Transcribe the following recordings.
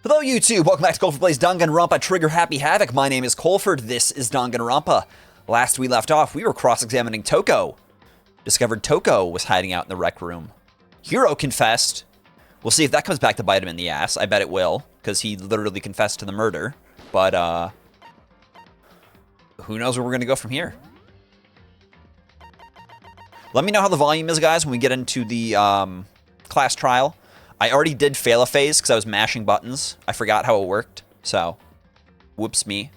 Hello YouTube, welcome back to Coleford Plays Danganronpa Trigger Happy Havoc. My name is Coleford, this is Danganronpa. Last we left off, we were cross-examining Toko. Discovered Toko was hiding out in the rec room. Hiro confessed. We'll see if that comes back to bite him in the ass. I bet it will, because he literally confessed to the murder. But, who knows where we're going to go from here. Let me know how the volume is, guys, when we get into the class trial. I already did fail a phase because I was mashing buttons. I forgot how it worked, so whoops me.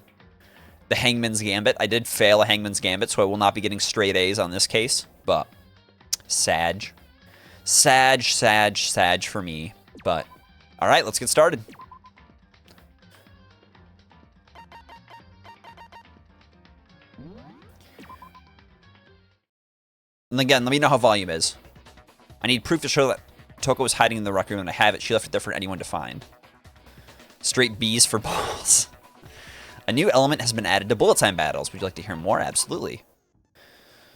The Hangman's Gambit. I did fail a Hangman's Gambit, so I will not be getting straight A's on this case, but Sag for me, but all right, let's get started. And again, let me know how volume is. I need proof to show that Toko was hiding in the rec room, and I have it. She left it there for anyone to find. Straight B's for balls. A new element has been added to bullet time battles. Would you like to hear more? Absolutely.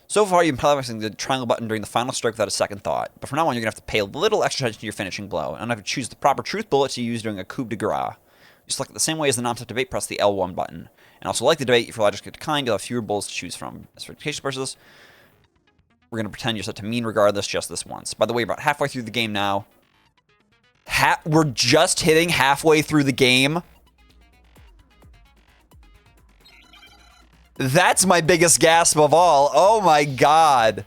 So far, you've been pressing the triangle button during the final strike without a second thought. But from now on, you're going to have to pay a little extra attention to your finishing blow, and have to choose the proper truth bullet to use during a coup de grace. You select it the same way as the non-stop debate, press the L1 button. And also, like the debate, if you're logic kind, you'll have fewer bullets to choose from. As for education purposes, we're going to pretend you're set to mean regardless just this once. By the way, about halfway through the game now. We're just hitting halfway through the game. That's my biggest gasp of all. Oh my god.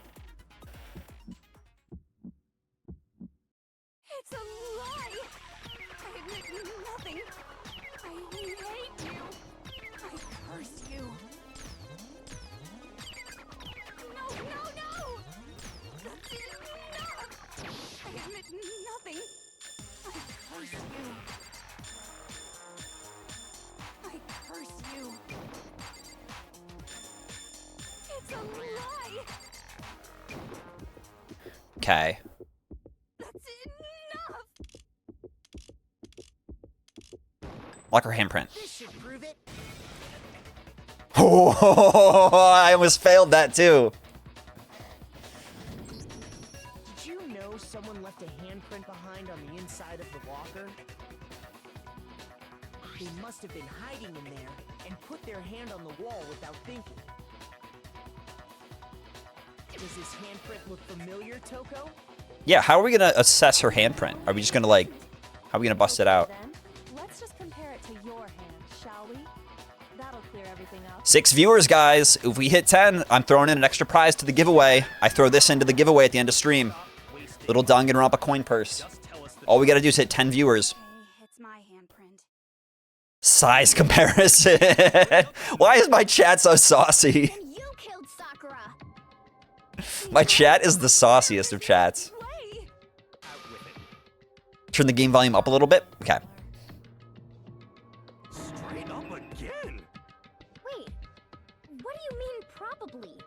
It's a lie. I admit nothing. I hate you. I curse you. No. That's enough. I admit nothing. I curse you. I curse you. It's a lie. Okay. That's enough. Like her handprint. This should prove it. Oh, I almost failed that too. Did you know someone left a handprint behind on the inside of the locker? They must have been hiding in there and put their hand on the wall without thinking. Does this handprint look familiar, Toko? Yeah, how are we going to assess her handprint? Are we just going to like, how are we going to bust it out? Then, let's just compare it to your hand, shall we? That'll clear everything up. 6 viewers, guys. If we hit 10, I'm throwing in an extra prize to the giveaway. I throw this into the giveaway at the end of stream. Little Danganronpa coin purse. All we got to do is hit 10 viewers. It's my handprint. Size comparison. Why is my chat so saucy? And you killed Sakura. My chat is the sauciest of chats. Play. Turn the game volume up a little bit. Okay. Straight up again? Wait, what do you mean probably?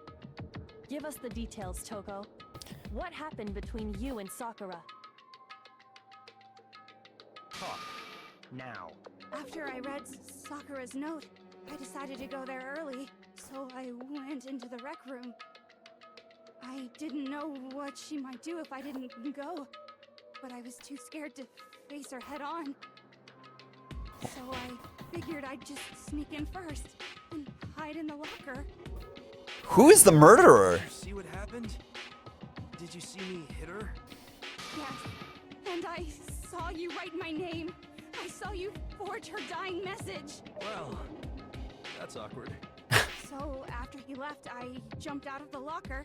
Give us the details, Toko. What happened between you and Sakura? Talk. Now. After I read Sakura's note, I decided to go there early, so I went into the rec room. I didn't know what she might do if I didn't go, but I was too scared to face her head on. So I figured I'd just sneak in first and hide in the locker. Who is the murderer? Did you see what happened? Did you see me hit her? Yes, and I saw you write my name. I saw you forge her dying message. Well, that's awkward. So after he left, I jumped out of the locker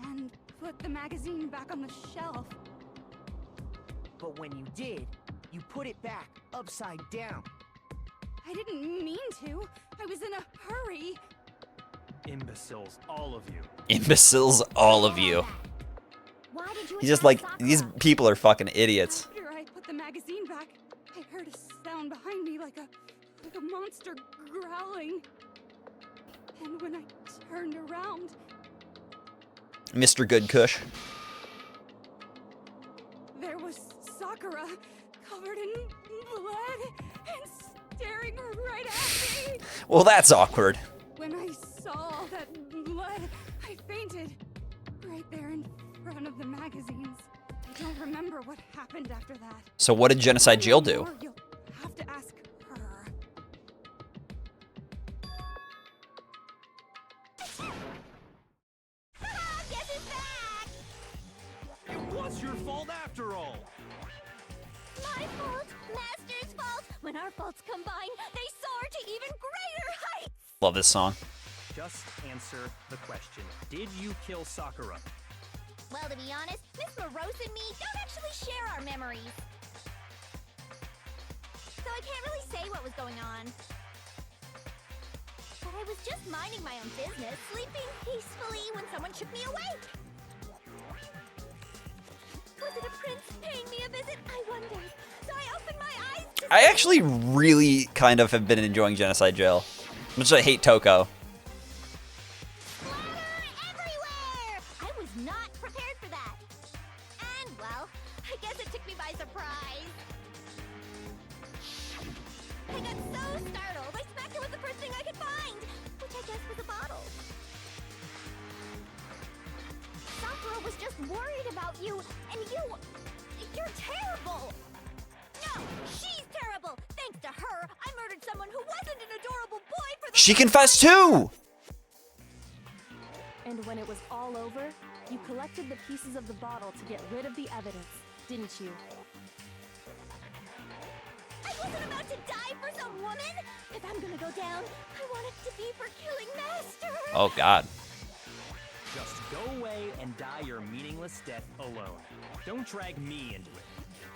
and put the magazine back on the shelf. But when you did, you put it back upside down. I didn't mean to. I was in a hurry. Imbeciles, all of you. Imbeciles, all of you. Why did you He's just attack like, these Sakura? people are fucking idiots. After I put the magazine back, I heard a sound behind me like a monster growling. And when I turned around, Mr. Good Kush. there was Sakura, covered in blood and staring right at me. Well, that's awkward. When I saw all that blood, I fainted right there in front of the magazines. I don't remember what happened after that. So what did Genocide Jill do? Or you'll have to ask her. Guess it's back! It was your fault after all. My fault, Master's fault. When our faults combine, they soar to even greater heights. Love this song. Just answer the question. Did you kill Sakura? Well, to be honest, Miss Morose and me don't actually share our memories. So I can't really say what was going on. But I was just minding my own business, sleeping peacefully when someone shook me awake. Was it a prince paying me a visit? I wondered. So I opened my eyes to I actually really kind of have been enjoying Genocide Jill. Much as I hate Toko. splatter everywhere! I was not prepared for that. And, well, I guess it took me by surprise. I got so startled, I smacked her with the first thing I could find, which I guess was a bottle. Sakura was just worried about you, and you're terrible! No, she's terrible! Thanks to her, I murdered someone who wasn't an adorable boy for the She confessed too! And when it was all over, you collected the pieces of the bottle to get rid of the evidence, didn't you? I wasn't about to die for some woman! If I'm gonna go down, I want it to be for killing Master! Oh god. Just go away and die your meaningless death alone. Don't drag me into it.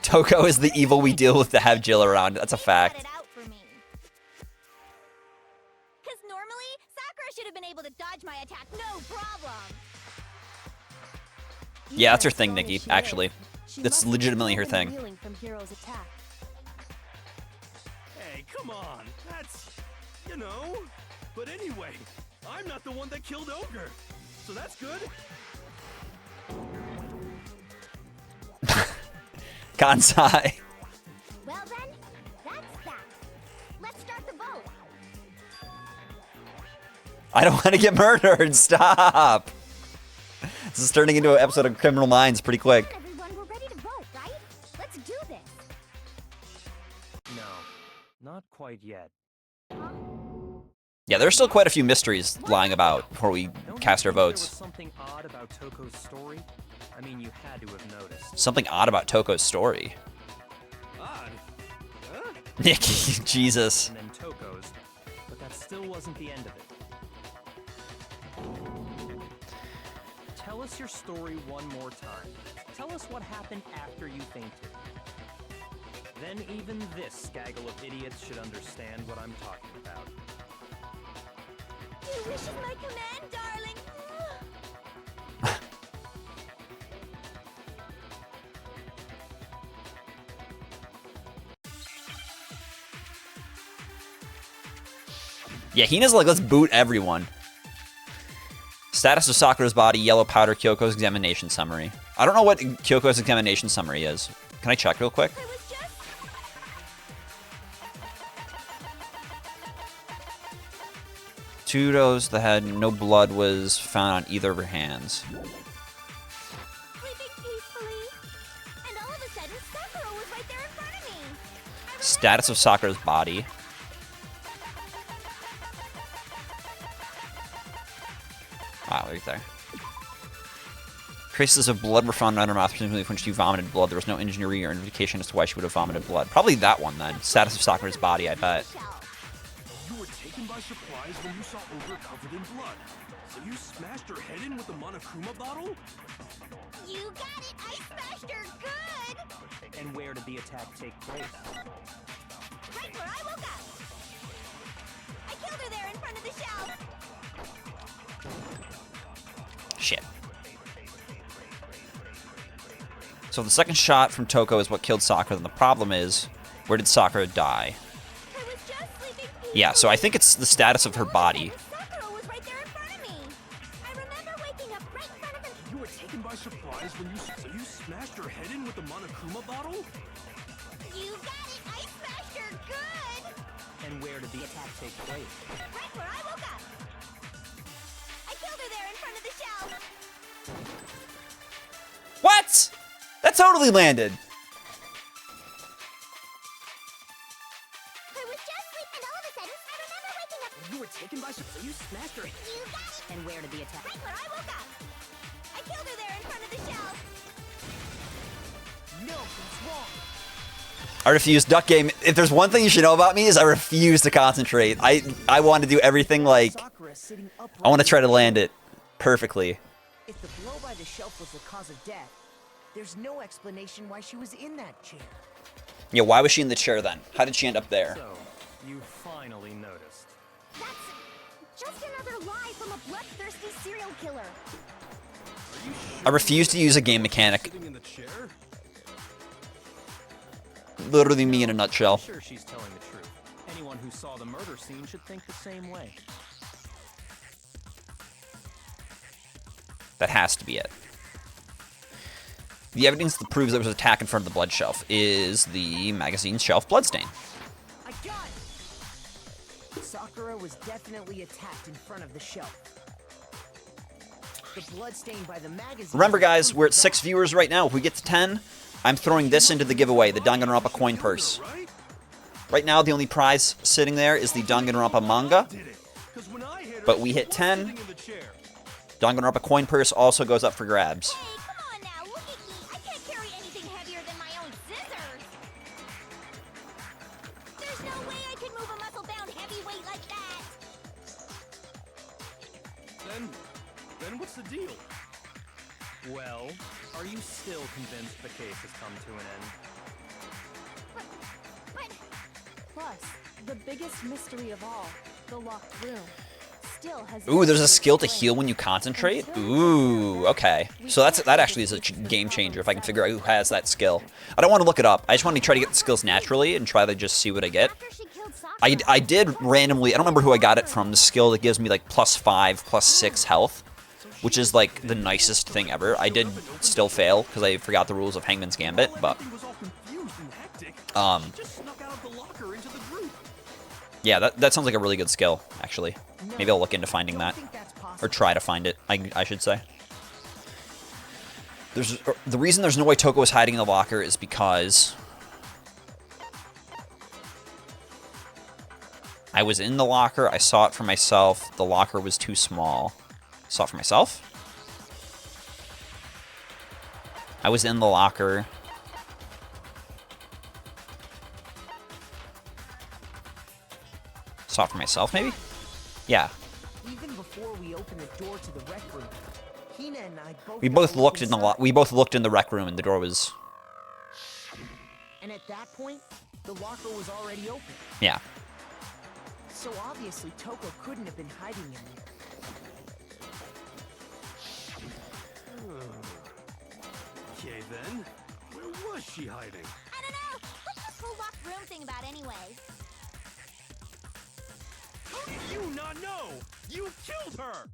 Toko is the evil we deal with to have Jill around. That's a Cut fact. it out for me. Cause normally, Sakura should have been able to dodge my attack, no problem! Yeah, that's her Even as thing, strong Nikki, as she actually. is, she That's must be legitimately her still thing. reeling from Hiro's attack. Hey, come on. That's, you know. But anyway, I'm not the one that killed Ogre. So that's good. Kansai. Well then, that's that. Let's start the vote. I don't want to get murdered. Stop. This is turning into an episode of Criminal Minds pretty quick. Come on, everyone, we're ready to vote, right? Let's do this. No, not quite yet. Yeah, there's still quite a few mysteries lying about before we Don't cast you our think There votes. was something odd about Toko's story. I mean, you had to have noticed. Something odd about Toko's story. Odd. Huh? Nikki, Jesus. And then Toko's, but that still wasn't the end of it. Tell us your story one more time. Tell us what happened after you fainted. Then even this gaggle of idiots should understand what I'm talking about. Your wish is my command, darling. Yeah, Hina's like, let's boot everyone. Status of Sakura's body, yellow powder, Kyoko's examination summary. I don't know what Kyoko's examination summary is. Can I check real quick? I was just... Two toes to the head, no blood was found on either of her hands. sleeping peacefully. And all of a sudden, Sakura was right there in front of me. I remember Status of Sakura's body. Wow, right there. Traces of blood were found on her mouth, presumably when she vomited blood. There was no injury or indication as to why she would have vomited blood. Probably that one then. Status of Sakura's body, I bet. You were taken by surprise when you saw Ogre covered in blood. So you smashed her head in with the Monokuma bottle? You got it! I smashed her good! And where did the attack take place? Right where I woke up! I killed her there in front of the shelf! Shit. So the second shot from Toko is what killed Sakura, and the problem is, where did Sakura die? I was just sleeping Yeah, so I think it's the status of her body. Sakura was right there in front of me! I remember waking up right in front of her. You were taken by surprise when you smashed her head in with the Monokuma bottle? You got it! I smashed her good! And where did the attack take place? Right where I woke up! I killed her there in front of the shelf! What? That totally landed. I was just asleep, and all of a sudden, I remember waking up. You were taken by surprise. You smashed her. You got it! And where did the attack? Right when I woke up. I killed her there in front of the shelf. No, it's wrong. I refuse. Duck game. If there's one thing you should know about me is I refuse to concentrate. I want to do everything like Sakura sitting upright. I want to try to land it perfectly. If the blow by the shelf was the cause of death, there's no explanation why she was in that chair. Yeah, why was she in the chair then? How did she end up there? So, you finally noticed. That's just another lie from a bloodthirsty serial killer. I refuse to use a game mechanic. Sitting in the chair? Literally me in a nutshell. I'm sure she's telling the truth. Anyone who saw the murder scene should think the same way. That has to be it. The evidence that proves there was an attack in front of the blood shelf is the magazine shelf bloodstain. I got it! Sakura was definitely attacked in front of the shelf. The blood stain by the magazine. Remember, guys, we're at 6 viewers right now. If we get to 10, I'm throwing this into the giveaway, the Danganronpa coin purse. Right? Right now, the only prize sitting there is the Danganronpa manga. Did it? 'Cause when I hit her, But we hit she was 10. sitting in the chair. Danganronpa coin purse also goes up for grabs. Hey, come on now, look at me. I can't carry anything heavier than my own scissors. There's no way I could move a muscle-bound heavyweight like that. Then what's the deal? Well, are you still convinced the case has come to an end? But Plus, the biggest mystery of all, the locked room, still has. Ooh, there's a yet be skill to explained. heal when you concentrate? Until we Ooh, okay. So that actually is a game changer if I can figure out who has that skill. I don't want to look it up. I just want to try to get the skills naturally and try to just see what I get. after she killed Sakura, I did randomly, I don't remember who I got it from, the skill that gives me like +5, +6 health, which is like the nicest thing ever. I did still fail because I forgot the rules of Hangman's Gambit, but Everything was all confused and hectic. She just snuck out of the locker into the group. yeah, that sounds like a really good skill, actually. No, Maybe I'll look into finding don't that. think that's Or possible. try to find it, I should say. The reason there's no way Toko was hiding in the locker is because I was in the locker, I saw it for myself, the locker was too small. Saw it for myself? I was in the locker. Saw it for myself, maybe? Yeah. Even before we opened the door to the rec room, Hina and I both. We both had to looked in the inside. we both looked in the rec room and the door was And at that point, the locker was already open. yeah. So obviously Toko couldn't have been hiding in there. Okay then, where was she hiding? I don't know. What's this whole locked room thing about anyway? How did you not know? You killed her!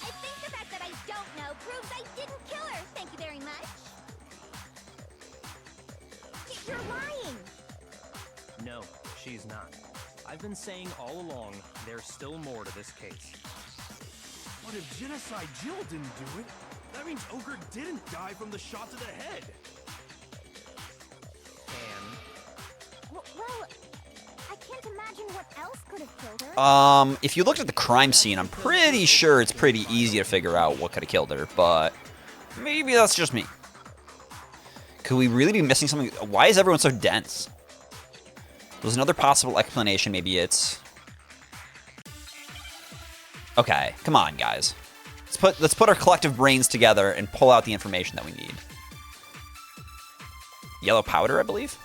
I think the fact that I don't know proves I didn't kill her. Thank you very much. You're lying. No, she's not. I've been saying all along, there's still more to this case. But if Genocide Jill didn't do it, that means Ogre didn't die from the shot to the head. And Well, I can't imagine what else could have killed her. If you looked at the crime scene, I'm pretty sure it's pretty easy to figure out what could have killed her, but maybe that's just me. Could we really be missing something? Why is everyone so dense? There's another possible explanation. Maybe it's... Okay, come on, guys. Let's put our collective brains together and pull out the information that we need. Yellow powder, I believe?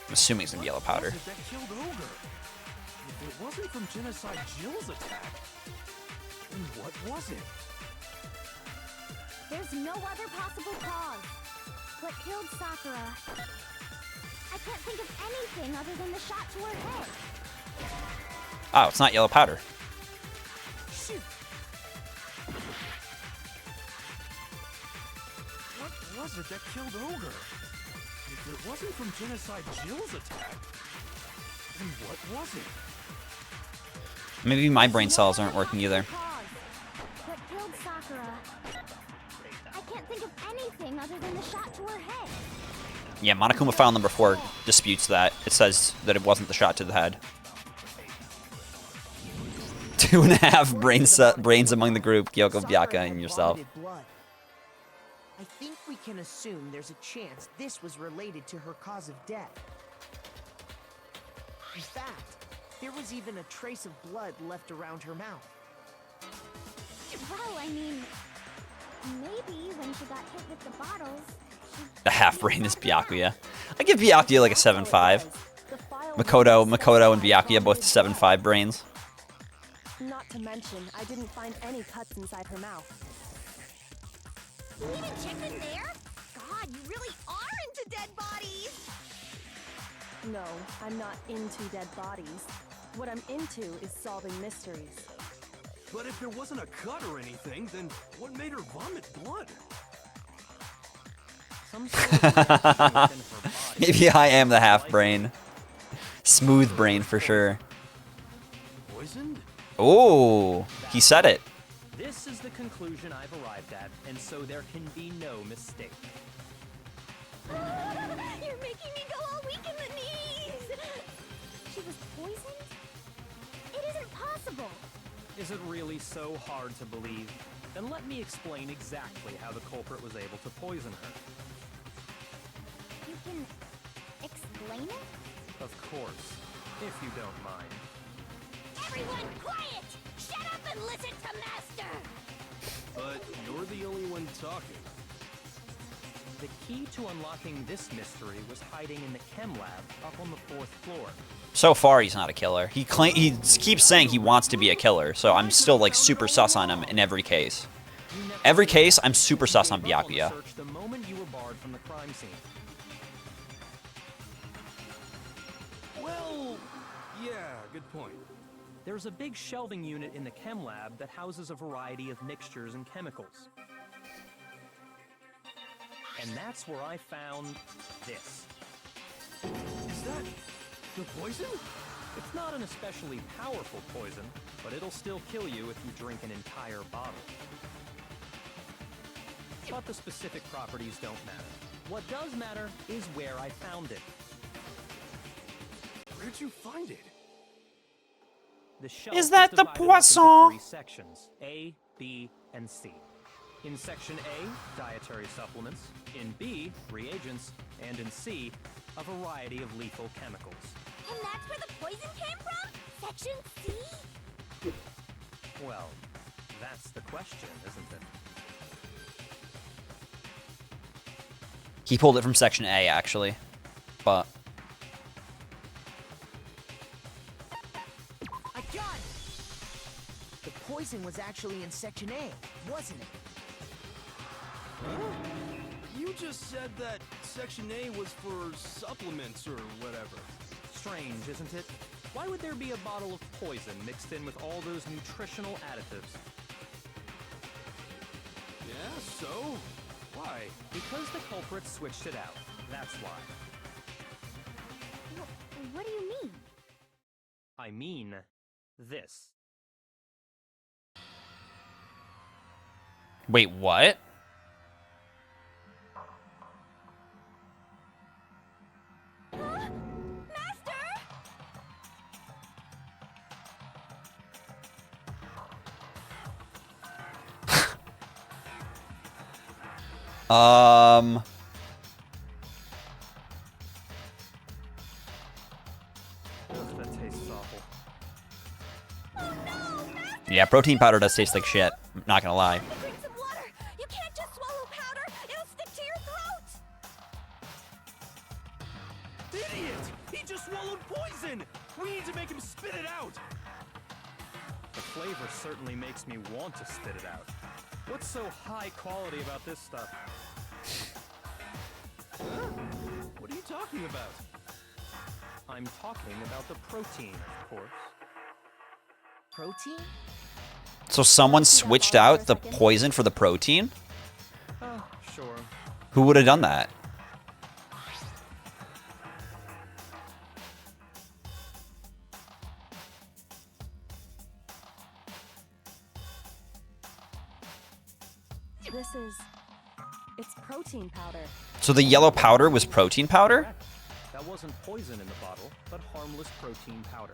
I'm assuming it's gonna be yellow powder. What was it that killed Ogre? If it wasn't from Genocide Jill's attack, then what was it? There's no other possible cause. What killed Sakura? I can't think of anything other than the shot to her head. Oh, it's not yellow powder. Shoot! What was it that killed Ogre? If it wasn't from Genocide Jill's attack, then what was it? Maybe my brain cells aren't working either. What killed Sakura? anything other than the shot to her head. Yeah, Monokuma file number 4 disputes that. It says that it wasn't the shot to the head. 2.5 brains among the group, Kyoko, Sakura Byaka, had and yourself. vomited blood. I think we can assume there's a chance this was related to her cause of death. In fact, there was even a trace of blood left around her mouth. Well, I mean, maybe when she got hit with the bottles, The half brain is Byakuya. I give Byakuya like a 7.5. The file Makoto, and Byakuya both 7.5 brains. Not to mention, I didn't find any cuts inside her mouth. you even checked in there? God, you really are into dead bodies. No, I'm not into dead bodies. What I'm into is solving mysteries. But if there wasn't a cut or anything, then what made her vomit blood? Some sort of reaction within her body. Maybe I am the half brain. Smooth brain for sure. Poisoned? Oh, he said it. This is the conclusion I've arrived at, and so there can be no mistake. You're making me go all weak in the knees. She was poisoned? It isn't possible. Is it really so hard to believe? Then let me explain exactly how the culprit was able to poison her. You can explain it? Of course, if you don't mind. Everyone quiet! Shut up and listen to Master! But you're the only one talking. The key to unlocking this mystery was hiding in the chem lab up on the 4th floor. So far, he's not a killer. He keeps saying he wants to be a killer, so I'm still like super sus on him in every case. Every case, I'm super sus on Byakuya. Search the moment you were barred from the crime scene. Well, yeah, good point. There's a big shelving unit in the chem lab that houses a variety of mixtures and chemicals. And that's where I found this. Is that the poison? It's not an especially powerful poison, but it'll still kill you if you drink an entire bottle. But the specific properties don't matter. What does matter is where I found it. Where'd you find it? The shelf Is that the divided up into poisson? 3 sections, A, B, and C. In section A, dietary supplements. In B, reagents. And in C, a variety of lethal chemicals. And that's where the poison came from? Section C? Well, that's the question, isn't it? He pulled it from section A, actually. But I got it! The poison was actually in Section A, wasn't it? You just said that Section A was for supplements or whatever. Strange, isn't it? Why would there be a bottle of poison mixed in with all those nutritional additives? Yeah, so? Why? Because the culprit switched it out. That's why. What do you mean? I mean, this. wait, what? Master! That tastes awful. Yeah, protein powder does taste like shit. I'm not gonna lie. Drink some water! You can't just swallow powder! It'll stick to your throat! Idiot! He just swallowed poison! We need to make him spit it out! The flavor certainly makes me want to spit it out. What's so high quality about this stuff? Huh? What are you talking about? I'm talking about the protein, of course. Protein? So someone switched out the poison for the protein? Oh, sure. Who would have done that? It's powder. So the yellow powder was protein powder? Correct. That wasn't poison in the bottle, but harmless protein powder.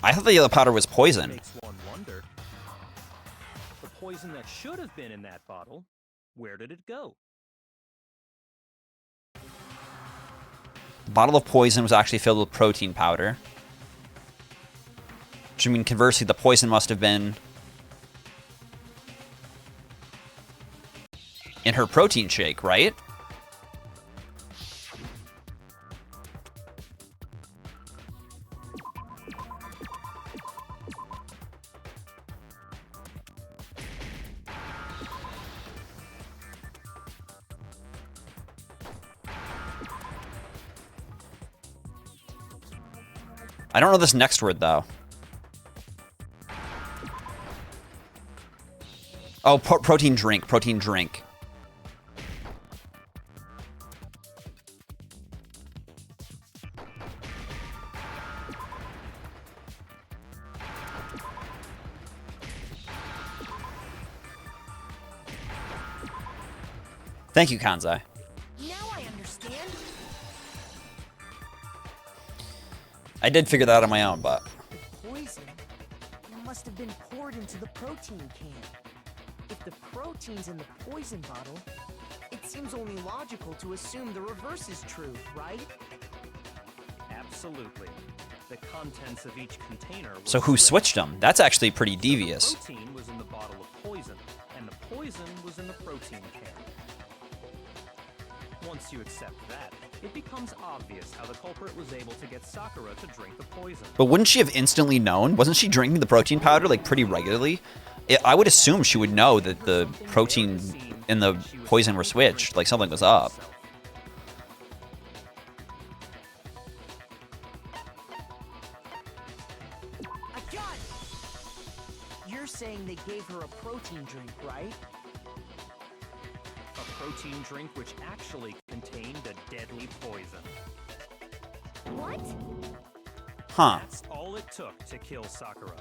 I thought the yellow powder was poison. Makes one wonder. The poison that should have been in that bottle, where did it go? The bottle of poison was actually filled with protein powder. Which, I mean, conversely, the poison must have been in her protein shake, right? I don't know this next word, though. Oh, protein drink. Protein drink. Thank you, Kanzai. Now I understand. I did figure that out on my own, but... The poison must have been poured into the protein can. If the protein's in the poison bottle, it seems only logical to assume the reverse is true, right? Absolutely. The contents of each container were So who switched them? That's actually pretty The devious. protein was in the bottle of poison, and the poison was in the protein can. Once you accept that, it becomes obvious how the culprit was able to get Sakura to drink the poison. But wouldn't she have instantly known? Wasn't she drinking the protein powder, like, pretty regularly? I would assume she would know that the protein and the poison were switched, like something was up. I got it! You're saying they gave her a protein drink, right? A protein drink which actually contained a deadly poison. What? Huh. That's all it took to kill Sakura.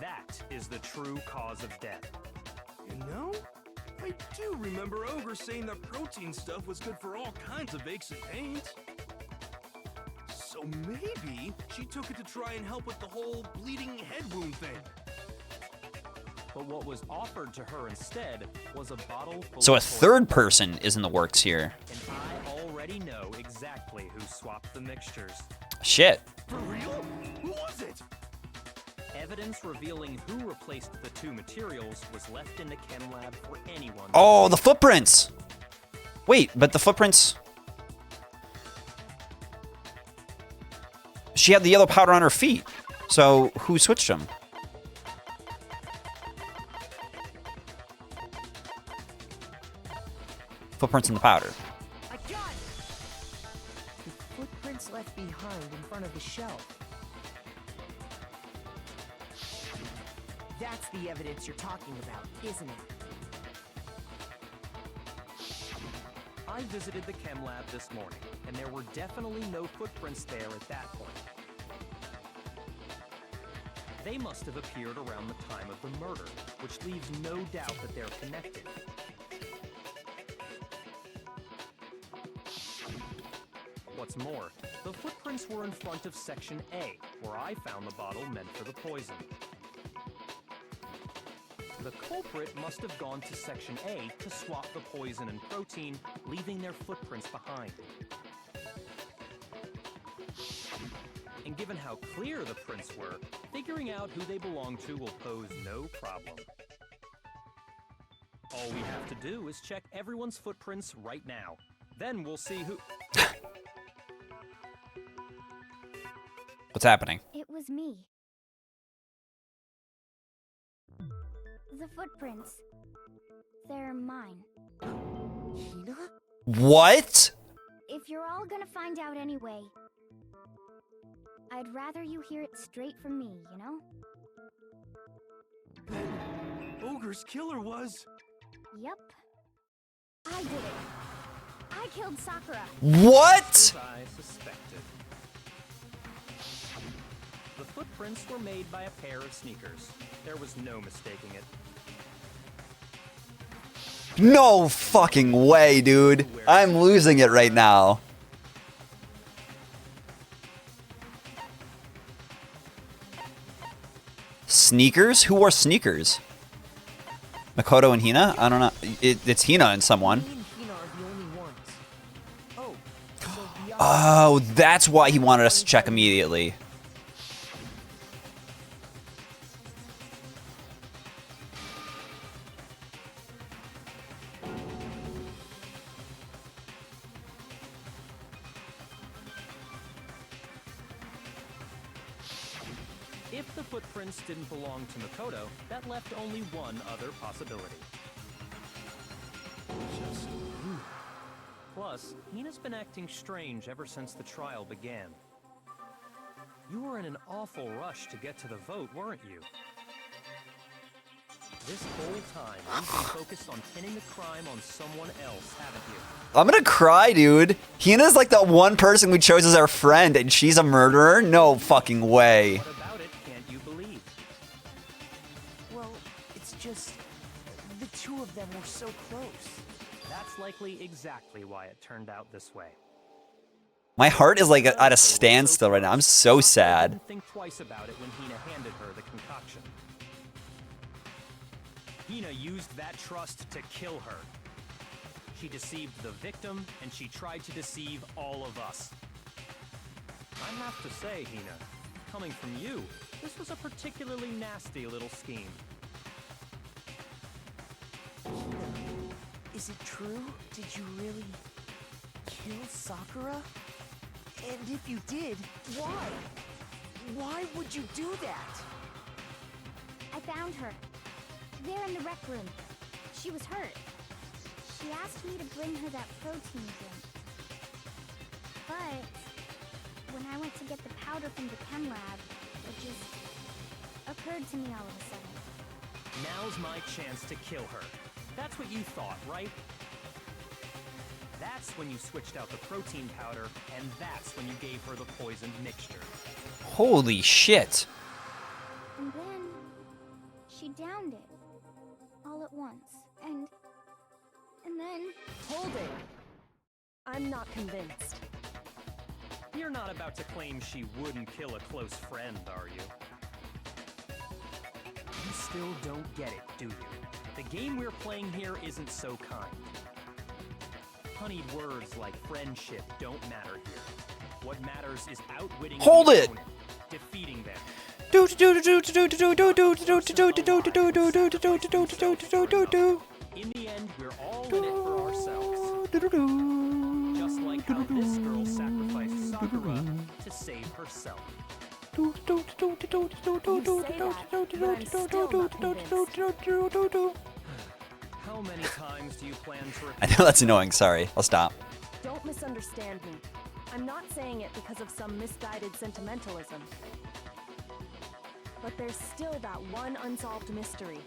That is the true cause of death. You know, I do remember Ogre saying that protein stuff was good for all kinds of aches and pains. So maybe she took it to try and help with the whole bleeding head wound thing. But what was offered to her instead was a bottle full So a of poison. third person is in the works here. And I already know exactly who swapped the mixtures. Shit. For real? Who was it? Evidence revealing who replaced the two materials was left in the chem lab for anyone. Oh, the footprints! Wait, but the footprints... She had the yellow powder on her feet. So who switched them? Footprints in the powder. I got it! The footprints left behind in front of the shelf. That's the evidence you're talking about, isn't it? I visited the chem lab this morning, and there were definitely no footprints there at that point. They must have appeared around the time of the murder, which leaves no doubt that they're connected. What's more, the footprints were in front of Section A, where I found the bottle meant for the poison. The culprit must have gone to Section A to swap the poison and protein, leaving their footprints behind. And given how clear the prints were, figuring out who they belong to will pose no problem. All we have to do is check everyone's footprints right now. Then we'll see who... What's happening? It was me. The footprints. They're mine. Hina? What? If you're all gonna find out anyway, I'd rather you hear it straight from me, you know? Ogre's killer was... Yep. I did it. I killed Sakura. What? As I suspected. The footprints were made by a pair of sneakers. There was no mistaking it. No fucking way, dude. I'm losing it right now. Sneakers? Who wore sneakers? Makoto and Hina? I don't know. It's Hina and someone. Me and Hina are the only ones. Oh, so the Oh, that's why he wanted us to check immediately. If the footprints didn't belong to Makoto, that left only one other possibility. Plus, Hina's been acting strange ever since the trial began. You were in an awful rush to get to the vote, weren't you? This whole time, you've been focused on pinning the crime on someone else, haven't you? I'm gonna cry, dude. Hina's like the one person we chose as our friend, and she's a murderer? No fucking way. What about it can't you believe? Well, it's just the two of them were so close. That's likely exactly why it turned out this way. My heart is like at a standstill right now. I'm so sad. Didn't think twice about it when Hina handed her the concoction. Hina used that trust to kill her. She deceived the victim, and she tried to deceive all of us. I have to say, Hina, coming from you, this was a particularly nasty little scheme. Is it true? Did you really kill Sakura? And if you did, why? Why would you do that? I found her. There in the rec room. She was hurt. She asked me to bring her that protein drink. But when I went to get the powder from the chem lab, it just occurred to me all of a sudden. Now's my chance to kill her. That's what you thought, right? That's when you switched out the protein powder, and that's when you gave her the poisoned mixture. Holy shit. And then she downed it all at once. And then Hold it! I'm not convinced. You're not about to claim she wouldn't kill a close friend, are you? You still don't get it, do you? The game we're playing here isn't so kind. Honeyed words like friendship don't matter here. What matters is outwitting Hold the it! opponent, defeating them. In the end, we're all in it for ourselves. Just like how this girl sacrificed Sakura to save herself. You say that, but I'm still not convinced. How many times do you plan to I repeat? know that's annoying. Sorry. I'll stop. Don't misunderstand me. I'm not saying it because of some misguided sentimentalism. But there's still that one unsolved mystery,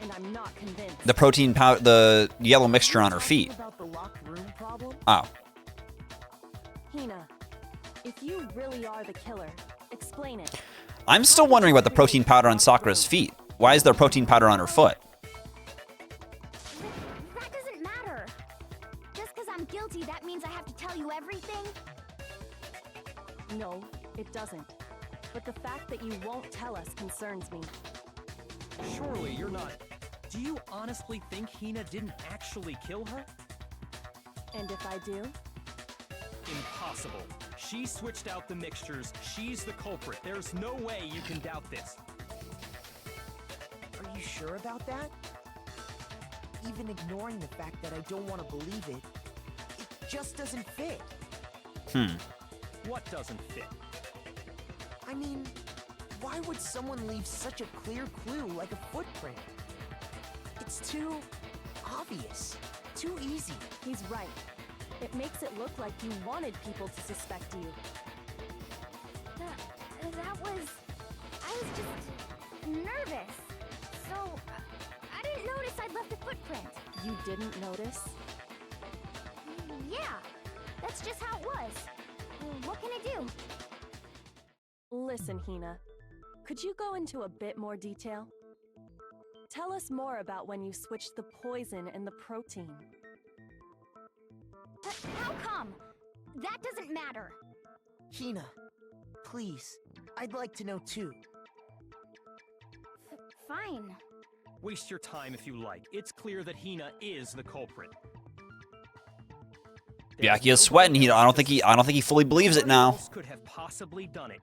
and I'm not convinced. The protein powder, the yellow mixture on her feet. About the locked room problem? Oh. Hina, if you really are the killer, explain it. I'm still wondering about the protein powder on Sakura's feet. Why is there protein powder on her foot? that doesn't matter. Just because I'm guilty, that means I have to tell you everything? No, it doesn't. But the fact that you won't tell us concerns me. Surely you're not. Do you honestly think Hina didn't actually kill her? And if I do? Impossible. She switched out the mixtures. She's the culprit. There's no way you can doubt this. Are you sure about that? Even ignoring the fact that I don't want to believe it, it just doesn't fit. What doesn't fit? I mean, why would someone leave such a clear clue like a footprint? It's too obvious, too easy. He's right. It makes it look like you wanted people to suspect you. I was just nervous. So, I didn't notice I'd left a footprint. You didn't notice? Yeah, that's just how it was. What can I do? Listen, Hina. Could you go into a bit more detail? Tell us more about when you switched the poison and the protein. How come? That doesn't matter. Hina, please, I'd like to know too. Fine. Waste your time if you like. It's clear that Hina is the culprit. Byakuya is sweating. I don't think he fully believes it now. Who else could have possibly done it?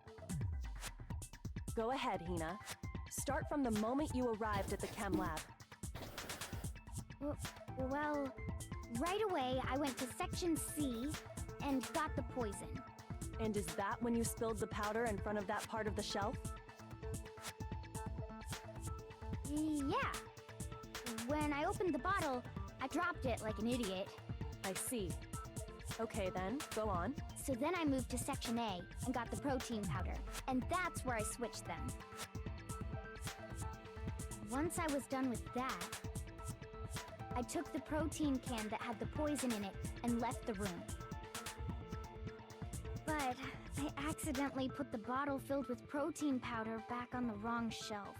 Go ahead, Hina. Start from the moment you arrived at the chem lab. Well, right away I went to Section C and got the poison. And is that when you spilled the powder in front of that part of the shelf? Yeah. When I opened the bottle, I dropped it like an idiot. I see. Okay then, go on. So then I moved to Section A and got the protein powder, and that's where I switched them. Once I was done with that, I took the protein can that had the poison in it and left the room. But I accidentally put the bottle filled with protein powder back on the wrong shelf.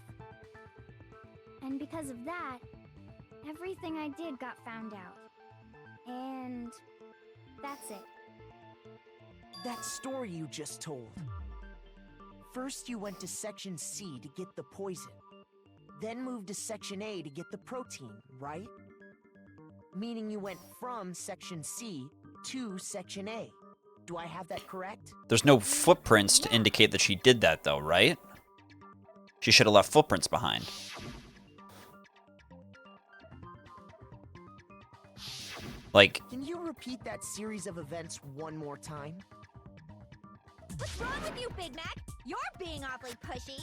And because of that, everything I did got found out. And that's it. That story you just told. First you went to Section C to get the poison, then moved to Section A to get the protein, right? Meaning you went from Section C to Section A. Do I have that correct? There's no footprints to indicate that she did that, though, right? She should have left footprints behind. Like, Can you repeat that series of events one more time? What's wrong with you, Big Mac? You're being awfully pushy.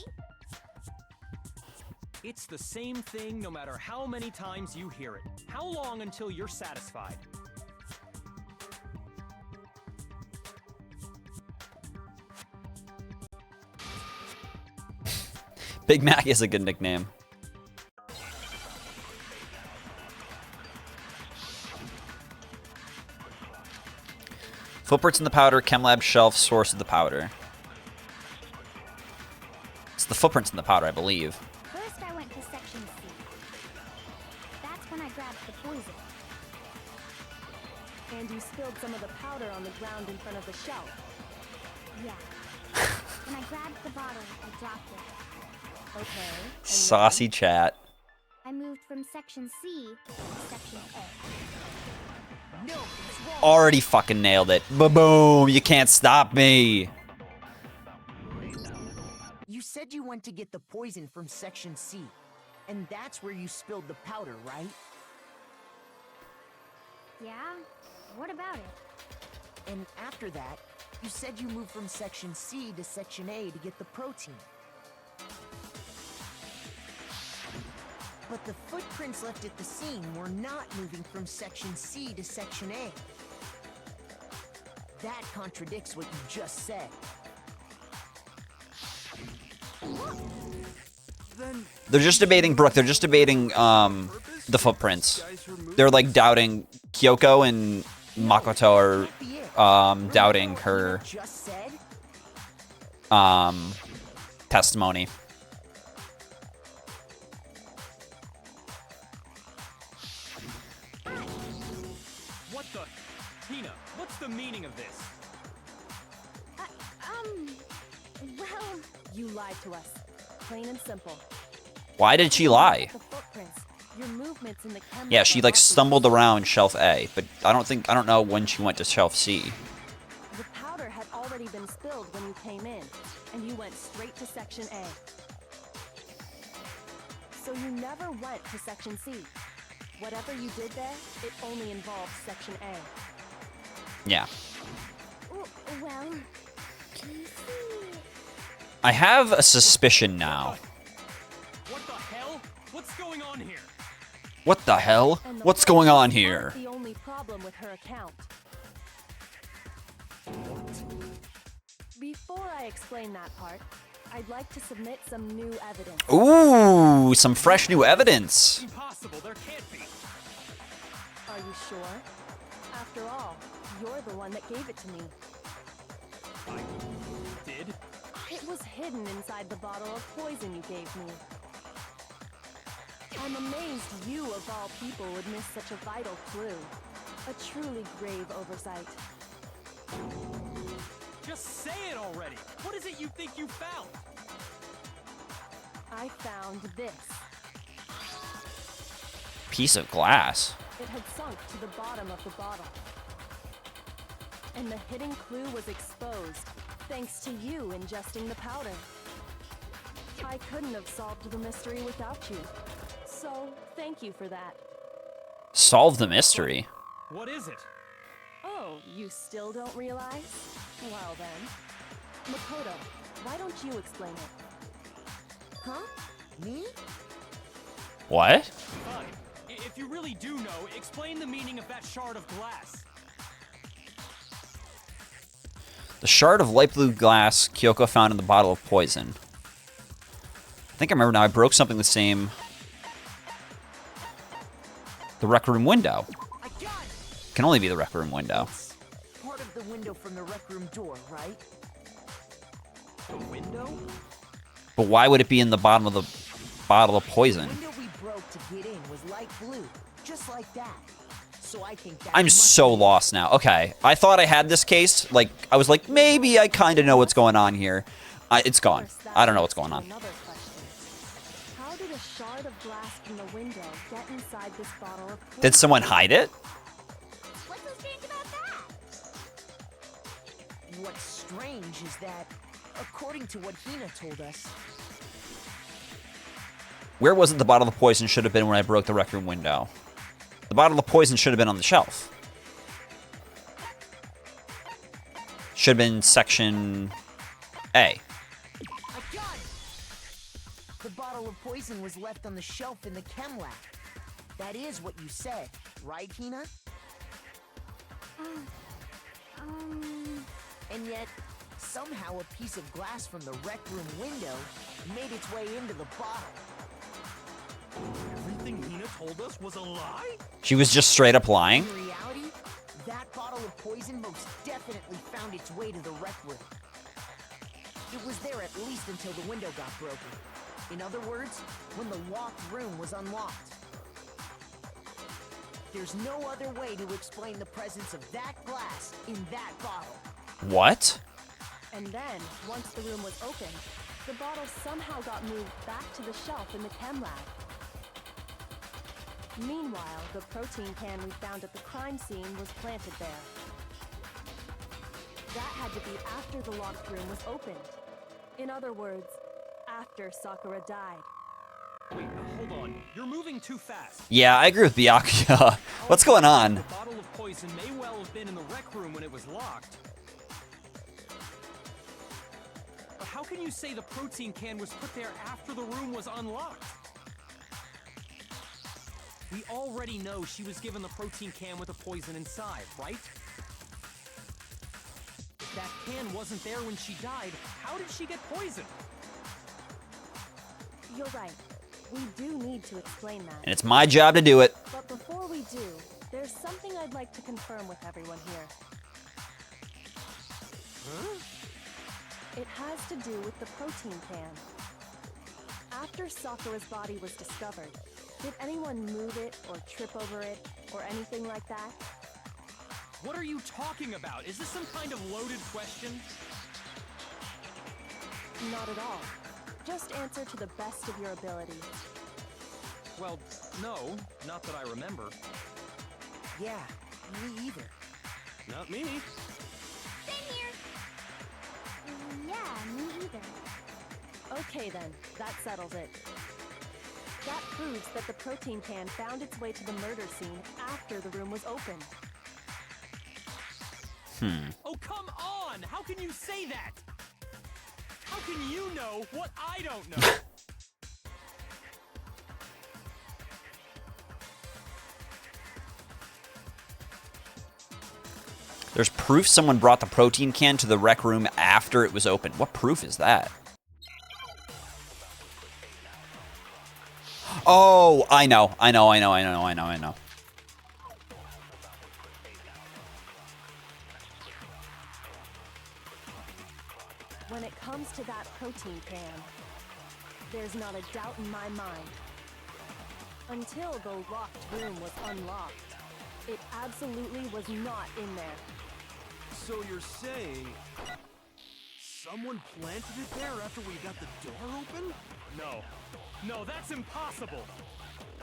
It's the same thing no matter how many times you hear it. How long until you're satisfied? Big Mac is a good nickname. Footprints in the powder, chem lab shelf, source of the powder. It's the footprints in the powder, I believe. First, I went to Section C. That's when I grabbed the poison. And you spilled some of the powder on the ground in front of the shelf. Yeah. When I grabbed the bottle, I dropped it. Okay. and then- Saucy chat. I moved from Section C to Section A. No, it's wrong. Already fucking nailed it. Ba-boom! You can't stop me. You said you went to get the poison from Section C, and that's where you spilled the powder, right? Yeah? What about it? And after that, you said you moved from Section C to Section A to get the protein. But the footprints left at the scene were not moving from Section C to Section A. That contradicts what you just said. Then They're just debating, Brooke, they're just debating the footprints. They're like doubting Kyoko, and Makoto are Can't be it. doubting Remember her what you just said? testimony. What the? Tina, what's the meaning of this? Well, You lied to us. Plain and simple. Why did she lie? The footprints. Your movements in the chem Yeah, lab she are like obvious. stumbled around shelf A, but I don't know when she went to shelf C. The powder had already been spilled when you came in, and you went straight to Section A. So you never went to Section C. Whatever you did there, it only involved Section A. Yeah. well, you see, I have a suspicion now. What the hell? What's going on here? What the hell? And the What's going on footprints here? aren't the only problem with her account. Before I explain that part, I'd like to submit some new evidence. Ooh, some fresh new evidence. Impossible, there can't be. Are you sure? After all, you're the one that gave it to me. I did? It was hidden inside the bottle of poison you gave me. I'm amazed you, of all people, would miss such a vital clue. A truly grave oversight. Just say it already! What is it you think you found? I found this. Piece of glass. It had sunk to the bottom of the bottle. And the hidden clue was exposed, thanks to you ingesting the powder. I couldn't have solved the mystery without you. So, thank you for that. Solve the mystery. What is it? Oh, you still don't realize? Well then. Makoto, why don't you explain it? Huh? Me? What? Fine. If you really do know, explain the meaning of that shard of glass. The shard of light blue glass Kyoko found in the bottle of poison. I think I remember now. I broke something the same. The rec room window. I got it! Can only be the rec room window. Part of the window from the rec room door, right? The window? But why would it be in the bottom of the bottle of The poison? window we broke to get in was light blue, just like that. So I think that I'm so lost now. Okay, I thought I had this case. Like, I was like, maybe I kind of know what's going on here. It's gone. I don't know what's going on. Another question. How did a shard of glass from the window get inside this bottle of poison? Did someone hide it? What's so strange about that? What's strange is that, according to what Hina told us, Where was it the bottle of poison should have been when I broke the rec room window? The bottle of poison should have been on the shelf. Should have been section A. I got it! The bottle of poison was left on the shelf in the chem lab. That is what you said, right, Hina? And yet, somehow a piece of glass from the rec room window made its way into the bottle. Everything Hina told us was a lie? She was just straight up lying. In reality, that bottle of poison most definitely found its way to the rec room. It was there at least until the window got broken. In other words, when the locked room was unlocked. There's no other way to explain the presence of that glass in that bottle. What? And then, once the room was opened, the bottle somehow got moved back to the shelf in the chem lab. Meanwhile, the protein can we found at the crime scene was planted there. That had to be after the locked room was opened. In other words, after Sakura died. Wait, hold on. You're moving too fast. Yeah, I agree with Byakuya. What's going on? The bottle of poison may well have been in the rec room when it was locked. But how can you say the protein can was put there after the room was unlocked? We already know she was given the protein can with the poison inside, right? If that can wasn't there when she died, how did she get poisoned? You're right. We do need to explain that. And it's my job to do it. But before we do, there's something I'd like to confirm with everyone here. It has to do with the protein can. After Sakura's body was discovered, did anyone move it or trip over it or anything like that? What are you talking about? Is this some kind of loaded question? Not at all. Just answer to the best of your ability. Well, no, not that I remember. Yeah, me either. Not me. Same here. Yeah, me either. Okay then, that settles it. That proves that the protein can found its way to the murder scene after the room was opened. Oh, come on! How can you say that? How can you know what I don't know? There's proof someone brought the protein can to the rec room after it was open. What proof is that? Oh, I know. When it comes to that protein can, there's not a doubt in my mind. Until the locked room was unlocked. It absolutely was not in there. So you're saying someone planted it there after we got the door open? No. No, that's impossible.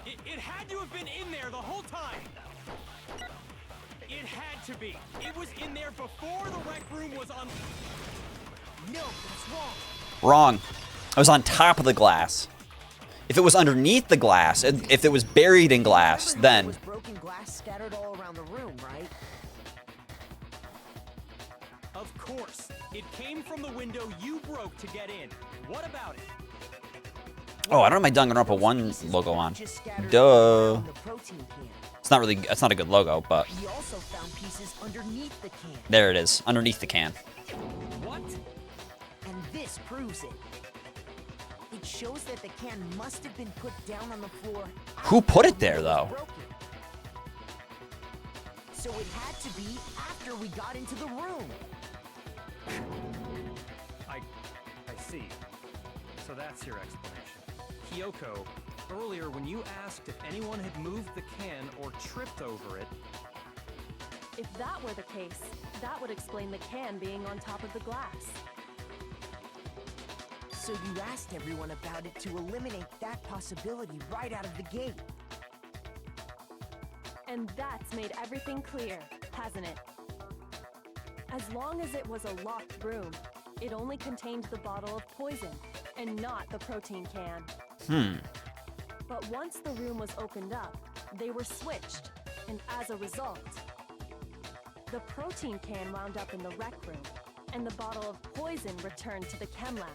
It had to have been in there the whole time. It had to be. It was in there before the rec room was on. No, that's wrong. Wrong. I was on top of the glass. If it was underneath the glass, and if it was buried in glass, Remember there then... was broken glass scattered all around the room, right? Of course. It came from the window you broke to get in. What about it? Oh, I don't have my Danganronpa 1 logo on. Just scattered Duh. around the protein can. It's not really... It's not a good logo, but... We also found pieces underneath the can. There it is. Underneath the can. What? And this proves it. It shows that the can must have been put down on the floor. Who put it after the there, window though? was broken. So it had to be after we got into the room. I see. So that's your explanation. Kyoko, earlier when you asked if anyone had moved the can or tripped over it, If that were the case, that would explain the can being on top of the glass. So you asked everyone about it to eliminate that possibility right out of the gate. And that's made everything clear, hasn't it? As long as it was a locked room, it only contained the bottle of poison, and not the protein can. But once the room was opened up, they were switched, and as a result, the protein can wound up in the rec room, and the bottle of poison returned to the chem lab.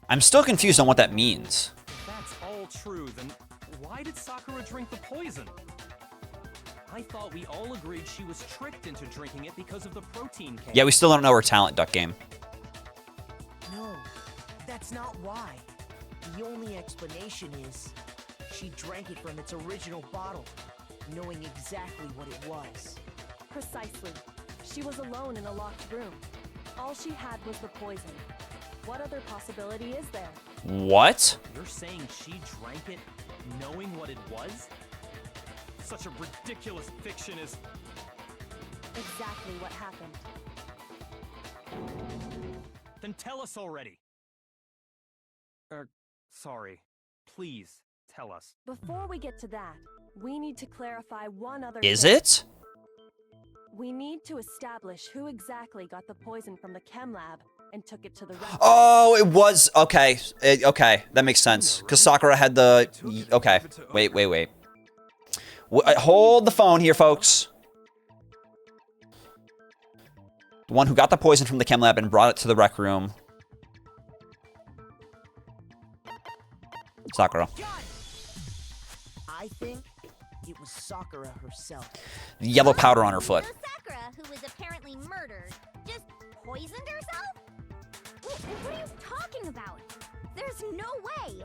I'm still confused on what that means. if that's all true, then why did Sakura drink the poison? I thought we all agreed she was tricked into drinking it because of the protein can. Yeah, we still don't know her talent, Duck Game. No, that's not why. The only explanation is she drank it from its original bottle, knowing exactly what it was. Precisely. She was alone in a locked room. All she had was the poison. What other possibility is there? What? You're saying she drank it knowing what it was? Such a ridiculous fiction is... Exactly what happened. Then tell us already. Sorry. Please, tell us. Before we get to that, we need to clarify one other Is thing. it? We need to establish who exactly got the poison from the chem lab and took it to the rec room. Oh, it was... Okay. Okay, that makes sense. Because Sakura had the... Okay. Wait. Hold the phone here, folks. The one who got the poison from the chem lab and brought it to the rec room. Sakura. I think it was Sakura herself. Yellow powder on her foot. So Sakura, who was apparently murdered, just poisoned herself? What are you talking about? There's no way!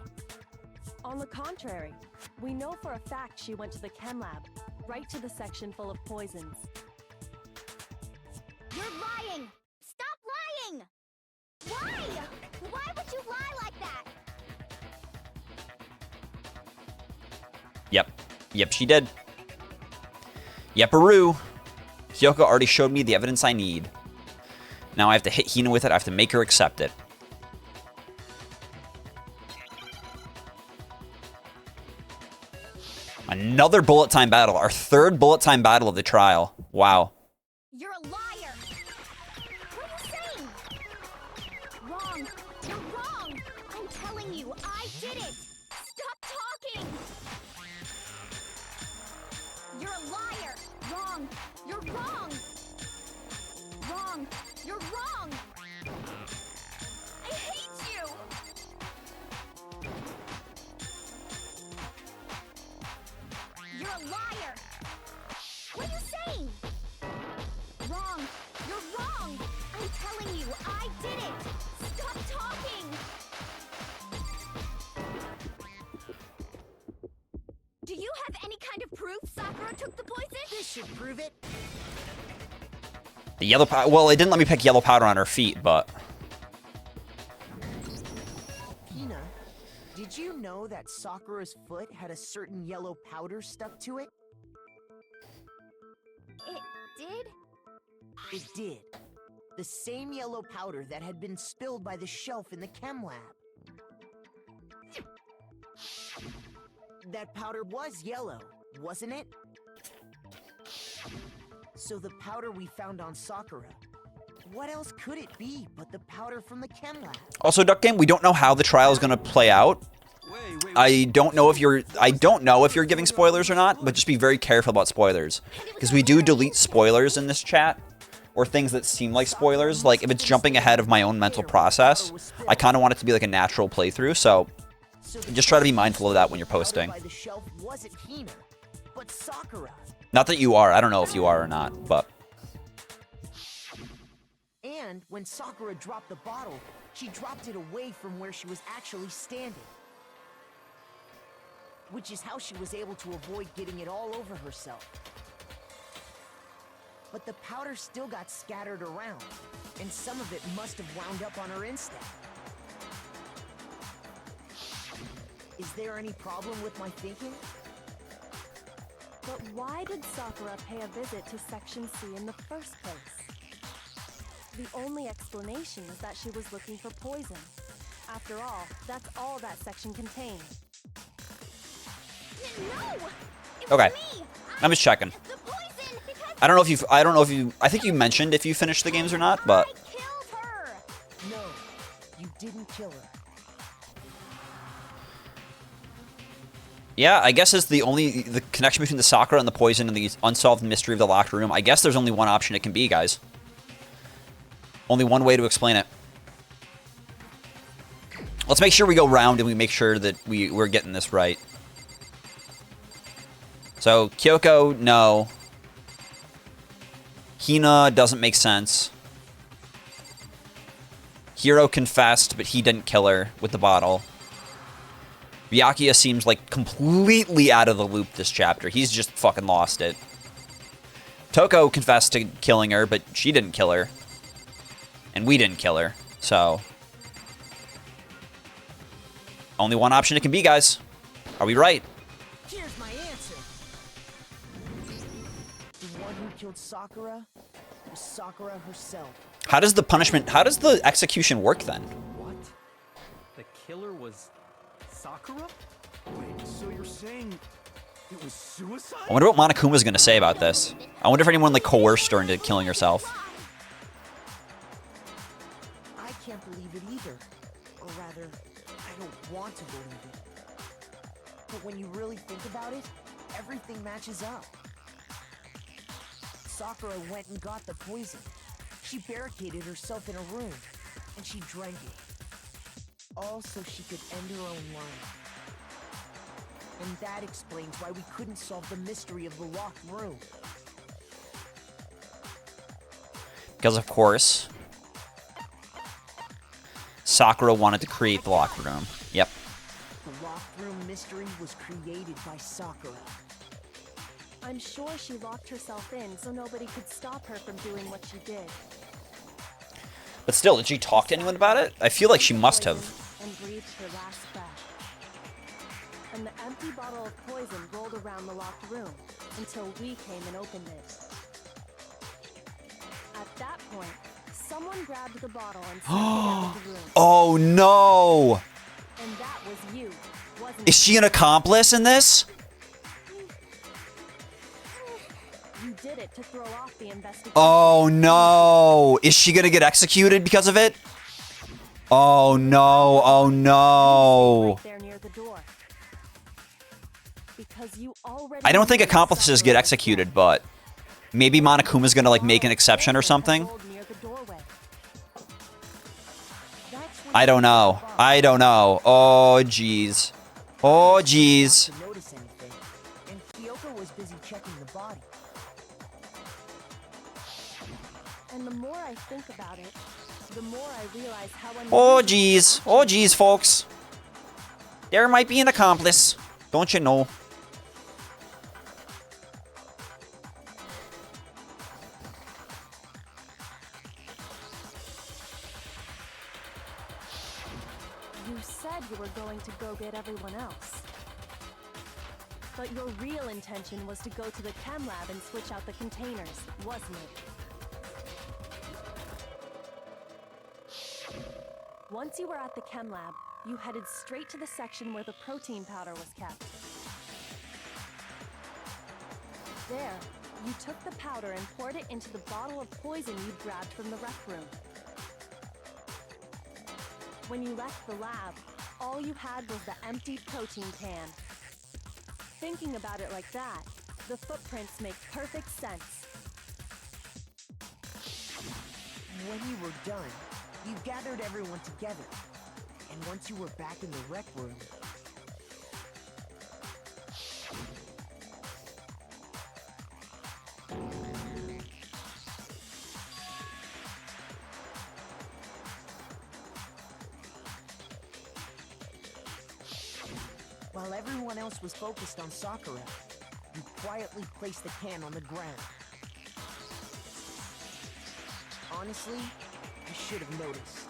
On the contrary, we know for a fact she went to the chem lab, right to the section full of poisons. You're lying! Stop lying! Why? Why would you lie like that? Yep, she did. Yep-a-roo. Kyoko already showed me the evidence I need. Now I have to hit Hina with it. I have to make her accept it. Another bullet time battle. Our third bullet time battle of the trial. Wow. You're a liar! What are you saying? Wrong! You're wrong! I'm telling you, I did it! Stop talking! You're a liar! Wrong! You're wrong! Wrong! You're wrong! I hate you! You're a liar! What are you saying? Wrong! You're wrong! I'm telling you, I did it! Stop talking! Do you have any kind of proof Sakura took the poison? This should prove it. The yellow powder. Well, it didn't let me pick yellow powder on her feet, but... Hina, did Did you know that Sakura's foot had a certain yellow powder stuck to it? It did? It did. The same yellow powder that had been spilled by the shelf in the chem lab. That powder was yellow, wasn't it? So the powder we found on Sakura, what else could it be but the powder from the chem lab? Also, Duck Game, we don't know how the trial is going to play out. I don't know if you're giving spoilers or not, but just be very careful about spoilers, because we do delete spoilers in this chat, or things that seem like spoilers. Like if it's jumping ahead of my own mental process, I kind of want it to be like a natural playthrough. So just try to be mindful of that when you're posting. Not that you are. I don't know if you are or not, but. And when Sakura dropped the bottle, she dropped it away from where she was actually standing. Which is how she was able to avoid getting it all over herself. But the powder still got scattered around, and some of it must have wound up on her instead. Is there any problem with my thinking? But why did Sakura pay a visit to Section C in the first place? The only explanation is that she was looking for poison. After all, that's all that section contained. No! Okay. Me. I'm just checking. The poison, because I don't know if you I think you mentioned if you finished the games or not, but I killed her! No, you didn't kill her. yeah, I guess it's the connection between the Sakura and the poison and the unsolved mystery of the locked room. I guess there's only one option it can be, guys. Only one way to explain it. Let's make sure we go round and we make sure that we're getting this right. So, Kyoko, no. Hina doesn't make sense. Hiro confessed, but he didn't kill her with the bottle. Byakuya seems like completely out of the loop this chapter. He's just fucking lost it. Toko confessed to killing her, but she didn't kill her. And we didn't kill her, so... only one option it can be, guys. Are we right? Here's my answer. The one who killed Sakura was Sakura herself. How does the execution work then? What? The killer was Sakura? Wait, so you're saying it was suicide? I wonder what Monokuma's gonna say about this. I wonder if anyone like coerced her into killing herself. I can't believe it either. Or rather, I don't want to believe it. But when you really think about it, everything matches up. Sakura went and got the poison. She barricaded herself in a room, and she drank it. All so she could end her own life. And that explains why we couldn't solve the mystery of the locked room. Because of course, Sakura wanted to create the locker room. Yep. The locked room mystery was created by Sakura. I'm sure she locked herself in so nobody could stop her from doing what she did. But still, did she talk to anyone about it? I feel like she must have. And breathed her last breath. And the empty bottle of poison rolled around the locked room until we came and opened it. At that point, someone grabbed the bottle and sent it out of the room. Oh no! And that was you, wasn't Is it? she an accomplice in this? You did it to throw off the investigation. Oh no! Is she gonna get executed because of it? Oh no, oh no. Right there near the door. Because you already I don't think knew accomplices Sakura get was executed, dead. but maybe Monokuma's gonna like make an exception or something. Near the doorway. That's when I don't know. I don't know. Oh jeez. Oh jeez. to notice anything, and Kyoko was busy checking the body. And the more I think about it, the more I realize how Oh unusual jeez. Oh jeez, folks. There might be an accomplice. Don't you know? You said you were going to go get everyone else. But your real intention was to go to the chem lab and switch out the containers, wasn't it? Once you were at the chem lab, you headed straight to the section where the protein powder was kept. There, you took the powder and poured it into the bottle of poison you'd grabbed from the rec room. When you left the lab, all you had was the empty protein can. Thinking about it like that, the footprints make perfect sense. When you were done, you gathered everyone together. And once you were back in the rec room... While everyone else was focused on Sakura, you quietly placed the can on the ground. Honestly, I should have noticed.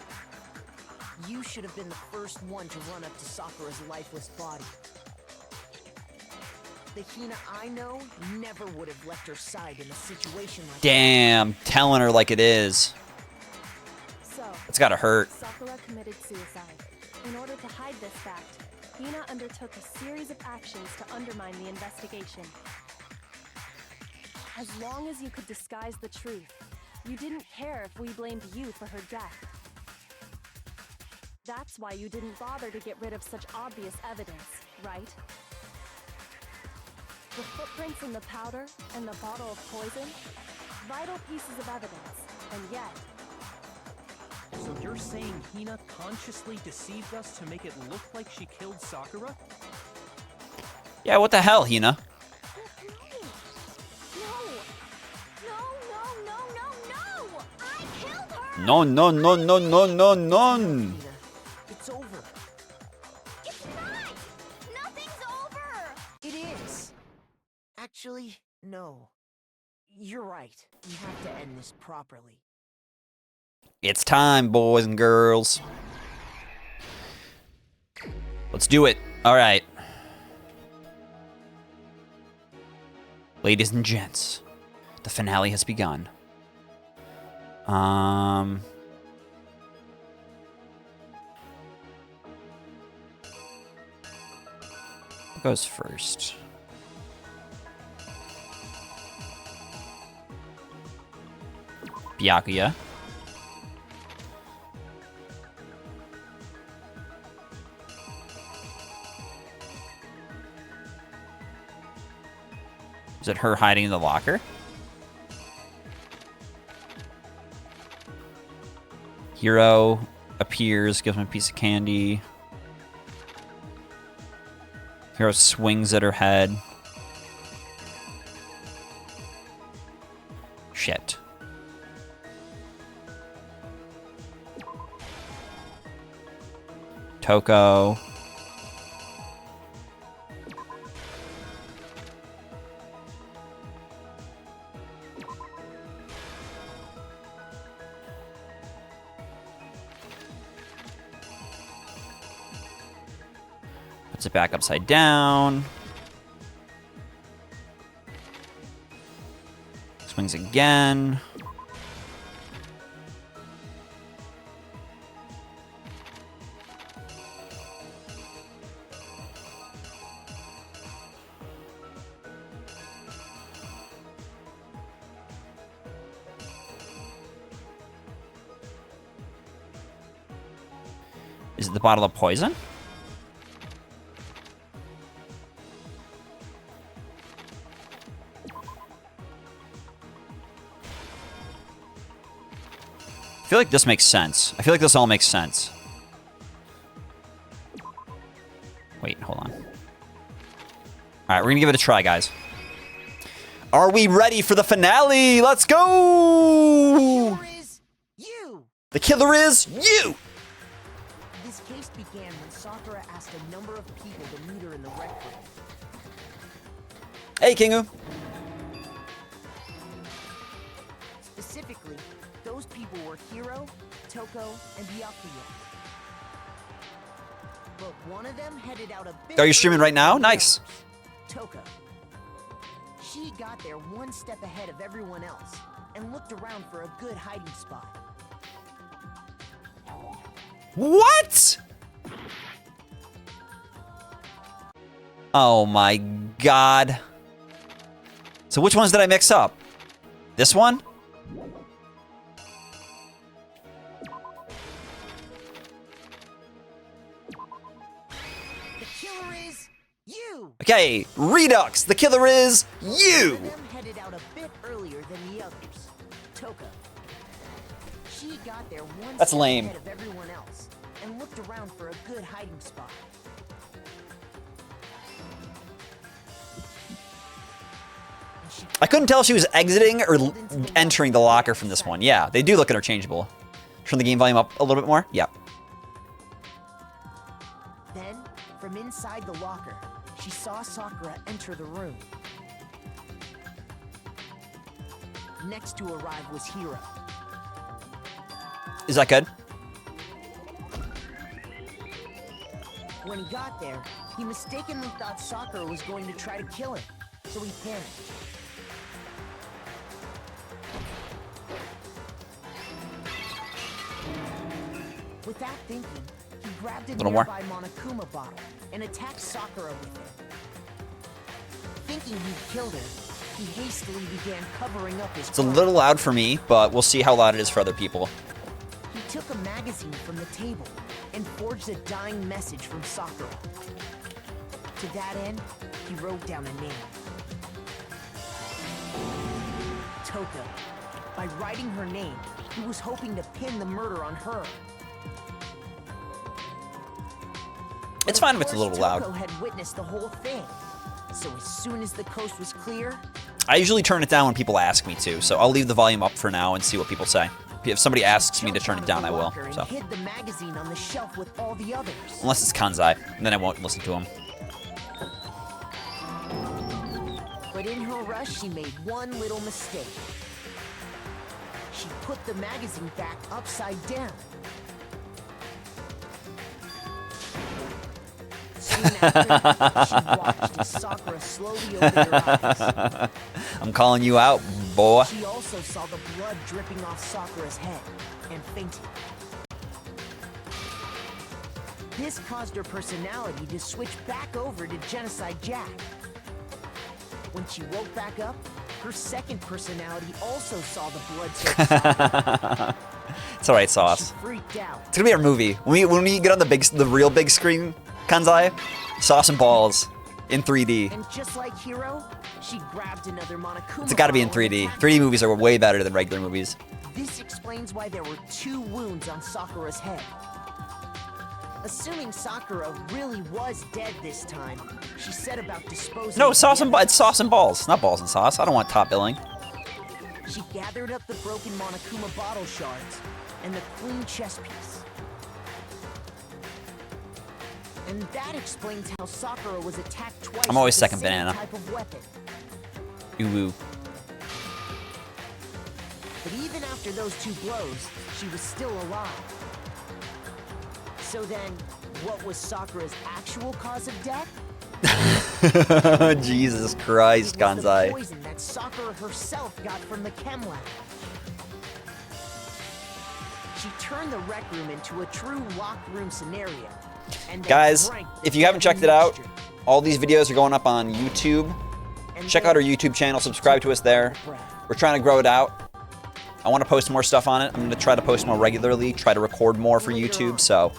You should have been the first one to run up to Sakura's lifeless body. The Hina I know never would have left her side in a situation like Damn, telling her like it is. So, It's gotta hurt. Sakura committed suicide. In order to hide this fact, Hina undertook a series of actions to undermine the investigation. As long as you could disguise the truth, you didn't care if we blamed you for her death. That's why you didn't bother to get rid of such obvious evidence, right? The footprints in the powder and the bottle of poison? Vital pieces of evidence, and yet... So you're saying Hina consciously deceived us to make it look like she killed Sakura? Yeah, what the hell, Hina? No! I killed her! No, no, no, no, no, no, no. Hina, it's over. It's not! Nothing's over! It is. Actually, no. You're right. We have to end this properly. It's time, boys and girls. Let's do it. All right. Ladies and gents, the finale has begun. What goes first? Byakuya. Is it her hiding in the locker? Hero appears, gives him a piece of candy. Hero swings at her head. Shit. Toko. Puts it back upside down. Swings again. Is it the bottle of poison? I feel like this makes sense. I feel like this all makes sense. Wait, hold on. All right, we're gonna give it a try, guys. Are we ready for the finale? Let's go! Killer is you! The killer is you! This case began when Sakura asked a number of people to meet her in the rec room. Hey, Kingu. Specifically, those people were Hiro, Toko, and Byakuya. but one of them headed out a bit Are you streaming right now? Nice. Toka. She got there one step ahead of everyone else and looked around for a good hiding spot. What? Oh my god. So which ones did I mix up? This one? The killer is you! Okay, Redux. The killer is you. One of them headed out a bit earlier than the others. Toka. She got there one That's step lame. ahead of everyone else and looked around for a good hiding spot. And she I couldn't tell if she was exiting or entering the locker from this one. Yeah, they do look interchangeable. Turn the game volume up a little bit more. Yep. Then, from inside the locker, she saw Sakura enter the room. Next to arrive was Hiro. Is that good? When he got there, he mistakenly thought Sakura was going to try to kill him, so he panicked. Without thinking, he grabbed a Little more. nearby Monokuma bottle and attacked Sakura with it. Thinking he'd killed her, he hastily began covering up his It's a crime. little loud for me, but we'll see how loud it is for other people. He took a magazine from the table and forged a dying message from Sakura. To that end, he wrote down a name. Toka. By writing her name, he was hoping to pin the murder on her. It's But fine of if it's a course, little loud. Toko had witnessed the whole thing. So as soon as the coast was clear, I usually turn it down when people ask me to, so I'll leave the volume up for now and see what people say. If somebody asks me to turn it down, I will. and So hid the magazine on the shelf with all the others. unless it's Kanzai, then I won't listen to him. But in her rush, she made one little mistake. She put the magazine back upside down. Soon after, she watched as Sakura slowly opened her eyes. I'm calling you out, boy. She also saw the blood dripping off Sakura's head and fainted. This caused her personality to switch back over to Genocide Jack. When she woke back up, her second personality also saw the blood-soaked Sakura. It's alright, She Sauce. freaked out. It's gonna be our movie. When we get on the real big screen, Kanzai, Sauce and Balls in 3D. And just like Hiro, she grabbed another Monokuma. It's gotta be in bottle and 3D. attacked 3D movies are way better than regular movies. This explains why there were 2 wounds on Sakura's head. Assuming Sakura really was dead this time, she set about disposing No, of Sauce the and it's Sauce and Balls, not Balls and Sauce. I don't want top billing. She gathered up the broken Monokuma bottle shards and the queen chess piece. And that explains how Sakura was attacked twice. I'm always with the second same banana. type of weapon. Ooh. But even after those 2 blows, she was still alive. So then, what was Sakura's actual cause of death? Jesus Christ, It was the Kanzai. poison that Sakura herself got from the chem lab. She turned the rec room into a true locked room scenario. And they Guys, drank the if you haven't checked it deadly out, mixture. all these videos are going up on YouTube. And Check then out our YouTube channel, subscribe to us there. We're trying to grow it out. I want to post more stuff on it. I'm going to try to post more regularly, try to record more for YouTube. So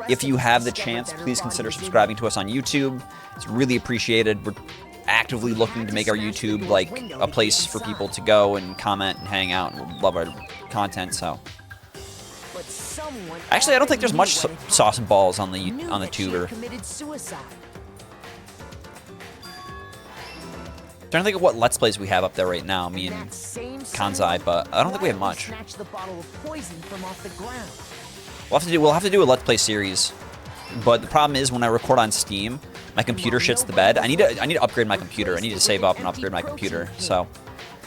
if you have the chance, please consider subscribing to us on YouTube. It's really appreciated. We're actively looking to make our YouTube like a place for people to go and comment and hang out and love our content. So But someone actually, I don't think there's much already knew what had Sauce and Balls on the happened, knew that she had tuber. committed suicide. Trying to think of what Let's Plays we have up there right now. Me and That same Kanzai, Sunday, but I don't think we have Riley much. snatched the bottle of poison from off the ground. We'll have to do a Let's Play series. But the problem is when I record on Steam, my computer shits the bed. I need to upgrade my computer. I need to save up and upgrade my computer. So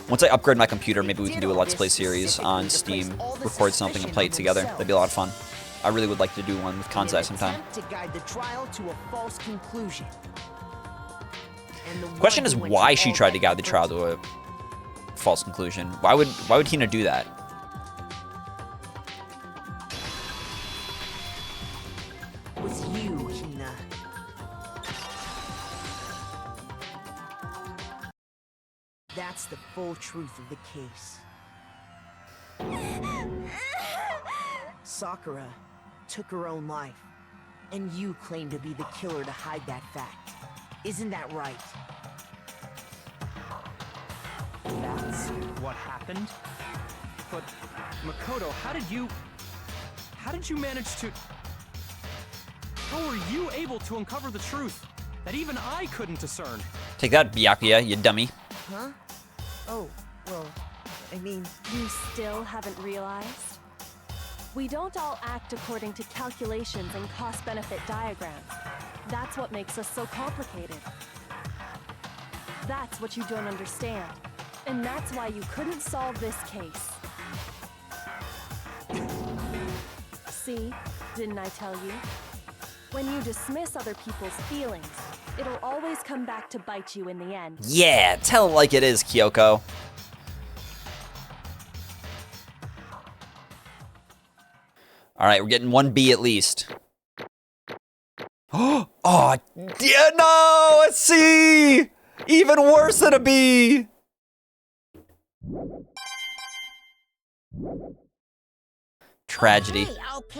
once I upgrade my computer, maybe we can do a Let's Play series on Steam, record something and play it together. That'd be a lot of fun. I really would like to do one with In Kansai an sometime. attempt to guide the trial to a false conclusion. And the Question one is who went why to she all tried to that guide the trial effort to a false conclusion. Why would Hina do that? was you, Hina. That's the full truth of the case. Sakura took her own life, and you claim to be the killer to hide that fact. Isn't that right? That's what happened? But, Makoto, how did you manage to... How were you able to uncover the truth that even I couldn't discern? Take that, Byakuya, you dummy. Huh? Oh, well, I mean... You still haven't realized? We don't all act according to calculations and cost-benefit diagrams. That's what makes us so complicated. That's what you don't understand. And that's why you couldn't solve this case. See? Didn't I tell you? When you dismiss other people's feelings, it'll always come back to bite you in the end. Yeah, tell it like it is, Kyoko. All right, we're getting 1B at least. Oh, yeah, no, a C! Even worse than a B! Tragedy. Okay.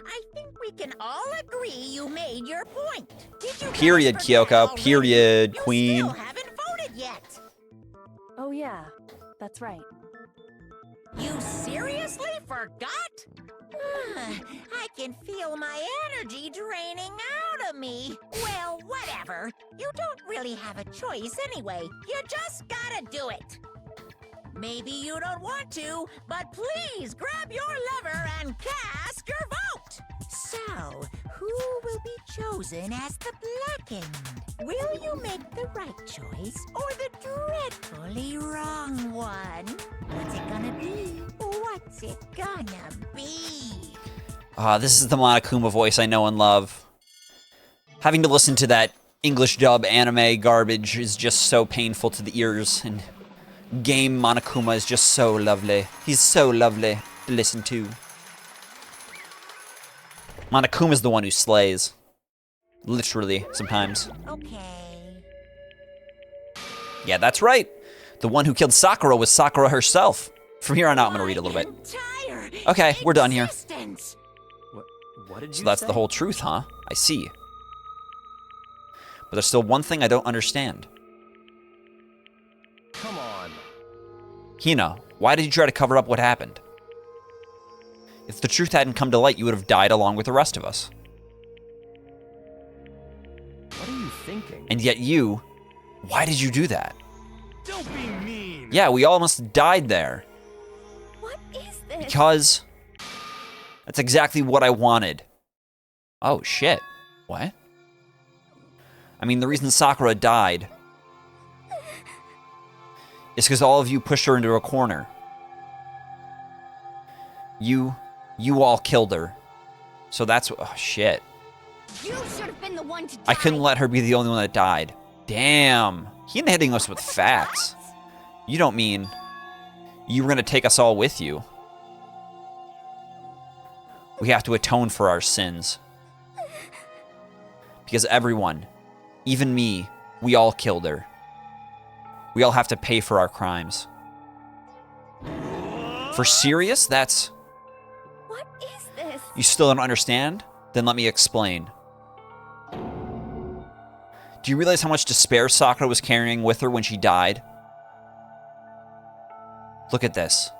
I think we can all agree you made your point. Did you Period, guys forget Kyoko. already? Period, You queen. still haven't voted yet. Oh yeah, that's right. You seriously forgot? I can feel my energy draining out of me. Well, whatever. You don't really have a choice anyway. You just gotta do it. Maybe you don't want to, but please grab your lever and cast your vote. So, who will be chosen as the blackened? Will you make the right choice or the dreadfully wrong one? What's it gonna be? What's it gonna be? This is the Monokuma voice I know and love. Having to listen to that English dub anime garbage is just so painful to the ears, and game Monokuma is just so lovely. He's so lovely to listen to. Monokuma's the one who slays. Literally, sometimes. Okay. Yeah, that's right. The one who killed Sakura was Sakura herself. From here on out, I'm gonna read a little bit. Entire Okay, we're done here. existence. What did you So that's say? the whole truth, huh? I see. But there's still one thing I don't understand. Come on. Hina, why did you try to cover up what happened? If the truth hadn't come to light, you would have died along with the rest of us. What are you thinking? And yet you, why did you do that? Don't be mean. Yeah, we almost died there. What is this? Because that's exactly what I wanted. Oh, shit. What? I mean, the reason Sakura died is because all of you pushed her into a corner. You all killed her. So that's, oh, shit. You should have been the one to die. I couldn't let her be the only one that died. Damn. He ain't hitting us with facts. You don't mean you were gonna take us all with you. We have to atone for our sins. Because everyone, even me, we all killed her. We all have to pay for our crimes. For serious? That's... What is this? You still don't understand? Then let me explain. Do you realize how much despair Sakura was carrying with her when she died? Look at this.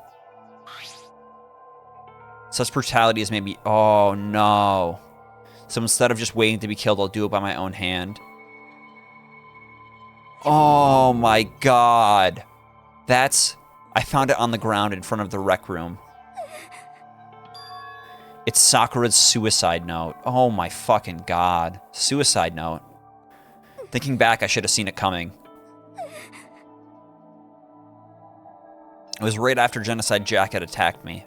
Such brutality has made me... Oh, no. So instead of just waiting to be killed, I'll do it by my own hand. Oh, my God. That's... I found it on the ground in front of the rec room. It's Sakura's suicide note. Oh, my fucking God. Suicide note. Thinking back, I should have seen it coming. It was right after Genocide Jack had attacked me.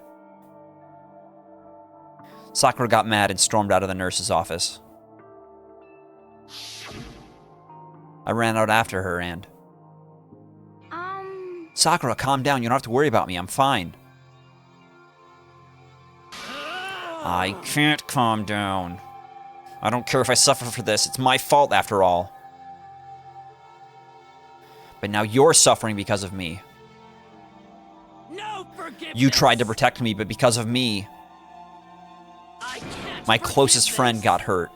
Sakura got mad and stormed out of the nurse's office. I ran out after her and... Sakura, calm down. You don't have to worry about me. I'm fine. I can't calm down. I don't care if I suffer for this. It's my fault after all. But now you're suffering because of me. No forgiveness. You tried to protect me, but because of me, I can't my forgive closest this. friend got hurt.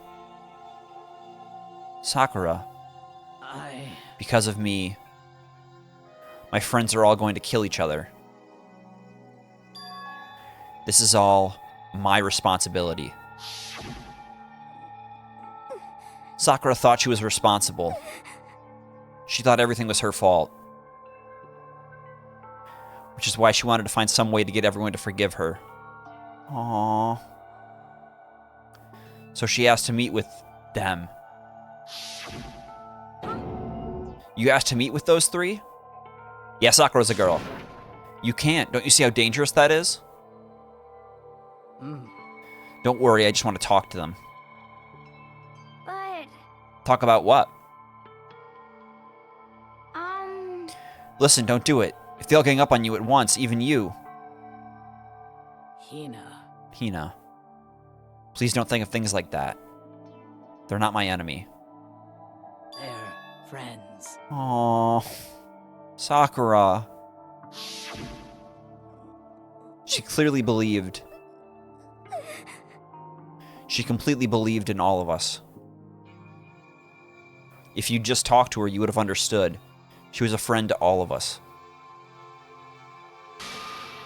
Sakura, because of me, my friends are all going to kill each other. This is all my responsibility. Sakura thought she was responsible. She thought everything was her fault. Which is why she wanted to find some way to get everyone to forgive her. Aww. So she asked to meet with them. You asked to meet with those three? Yeah, Sakura's a girl. You can't. Don't you see how dangerous that is? Don't worry, I just want to talk to them. But, Talk about what? um... Listen, don't do it. If they all gang up on you at once, even you. Hina. Please don't think of things like that. They're not my enemy. They're friends. Aww. Sakura. She clearly believed. She completely believed in all of us. If you'd just talked to her, you would have understood. She was a friend to all of us.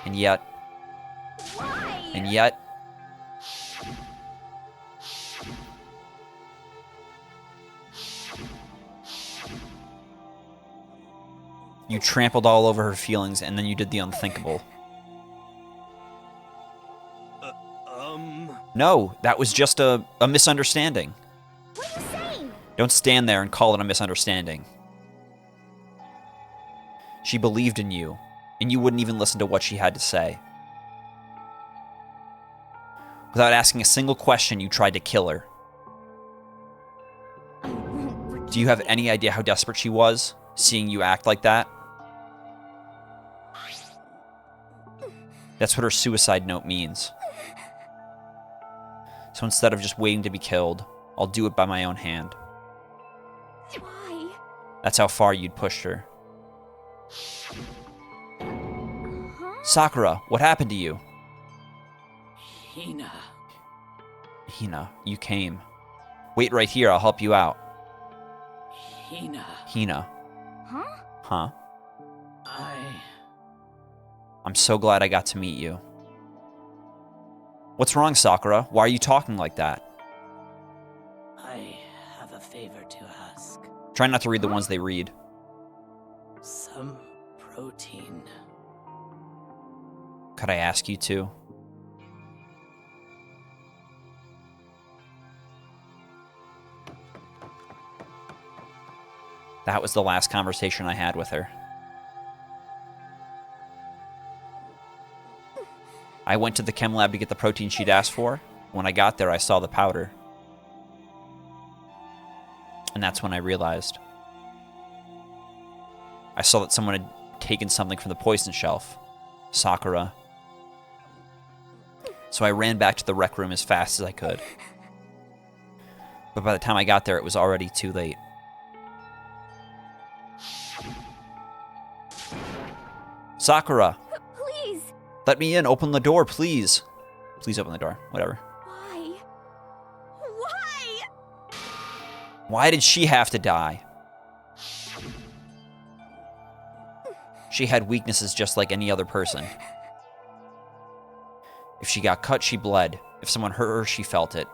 And yet... Why? And yet... You trampled all over her feelings, and then you did the unthinkable. No, that was just a misunderstanding. What are you saying? Don't stand there and call it a misunderstanding. She believed in you, and you wouldn't even listen to what she had to say. Without asking a single question, you tried to kill her. I won't forgive Do you have any idea how desperate she was, seeing you act like that? That's what her suicide note means. So instead of just waiting to be killed, I'll do it by my own hand. Why? That's how far you'd pushed her. Huh? Sakura, what happened to you? Hina. Hina, you came. Wait right here, I'll help you out. Hina. Hina. Huh? Huh? I... I'm so glad I got to meet you. What's wrong, Sakura? Why are you talking like that? I have a favor to ask. Try not to read the ones they read. Some protein. Could I ask you to? That was the last conversation I had with her. I went to the chem lab to get the protein she'd asked for. When I got there, I saw the powder. And that's when I realized. I saw that someone had taken something from the poison shelf. Sakura. So I ran back to the rec room as fast as I could. But by the time I got there, it was already too late. Sakura! Please! Let me in! Open the door, please! Please open the door. Whatever. Why? Why? Why did she have to die? She had weaknesses just like any other person. If she got cut, she bled. If someone hurt her, she felt it.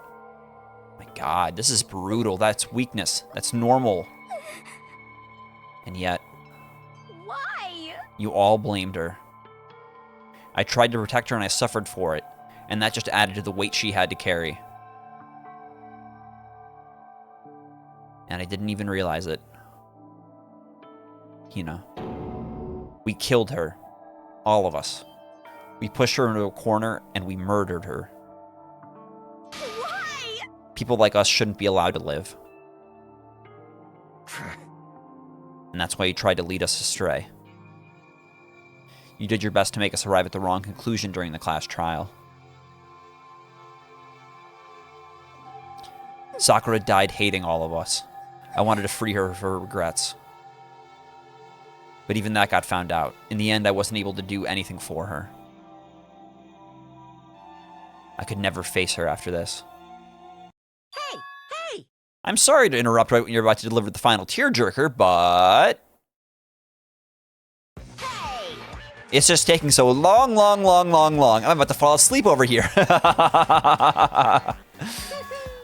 My God, this is brutal. That's weakness. That's normal. And yet, Why? you all blamed her. I tried to protect her and I suffered for it. And that just added to the weight she had to carry. And I didn't even realize it. Hina. We killed her. All of us. We pushed her into a corner and we murdered her. people like us shouldn't be allowed to live. And that's why you tried to lead us astray. You did your best to make us arrive at the wrong conclusion during the class trial. Sakura died hating all of us. I wanted to free her of her regrets. But even that got found out. In the end, I wasn't able to do anything for her. I could never face her after this. Hey! Hey! I'm sorry to interrupt right when you're about to deliver the final tearjerker, but... Hey! It's just taking so long. I'm about to fall asleep over here.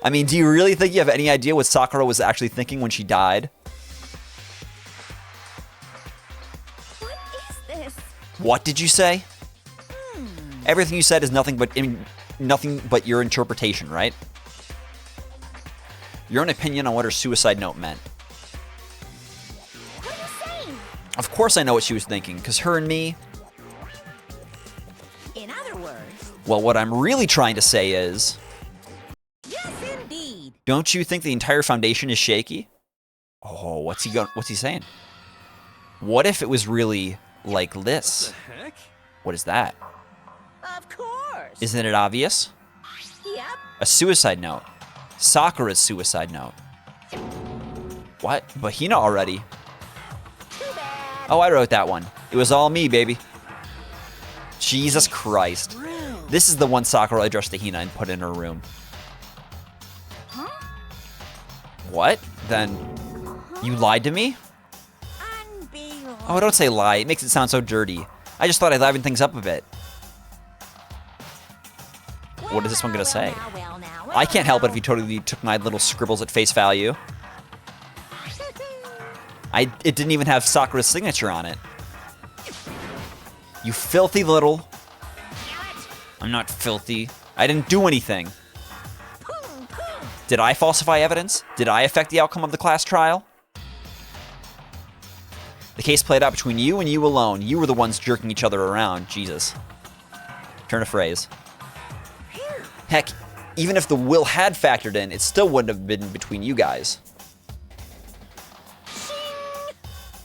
I mean, do you really think you have any idea what Sakura was actually thinking when she died? What is this? What did you say? Everything you said is nothing but your interpretation, right? Your own opinion on what her suicide note meant. What are you saying? Of course I know what she was thinking, because her and me... In other words, Well, what I'm really trying to say is... yes, indeed. Don't you think the entire foundation is shaky? Oh, what's he saying? What if it was really like this? The heck? What is that? Of course. Isn't it obvious? Yep. A suicide note. Sakura's suicide note. What? But Hina already. Too bad. Oh, I wrote that one. It was all me, baby. Jesus Christ. This is the one Sakura addressed to Hina and put in her room. Huh? What? Then you lied to me? Unbelievable. Oh, don't say lie. It makes it sound so dirty. I just thought I'd liven things up a bit. What is this one gonna say? I can't help it if you totally took my little scribbles at face value. It didn't even have Sakura's signature on it. You filthy little... I'm not filthy. I didn't do anything. Did I falsify evidence? Did I affect the outcome of the class trial? The case played out between you and you alone. You were the ones jerking each other around. Jesus. Turn a phrase. Heck, even if the will had factored in, it still wouldn't have been between you guys.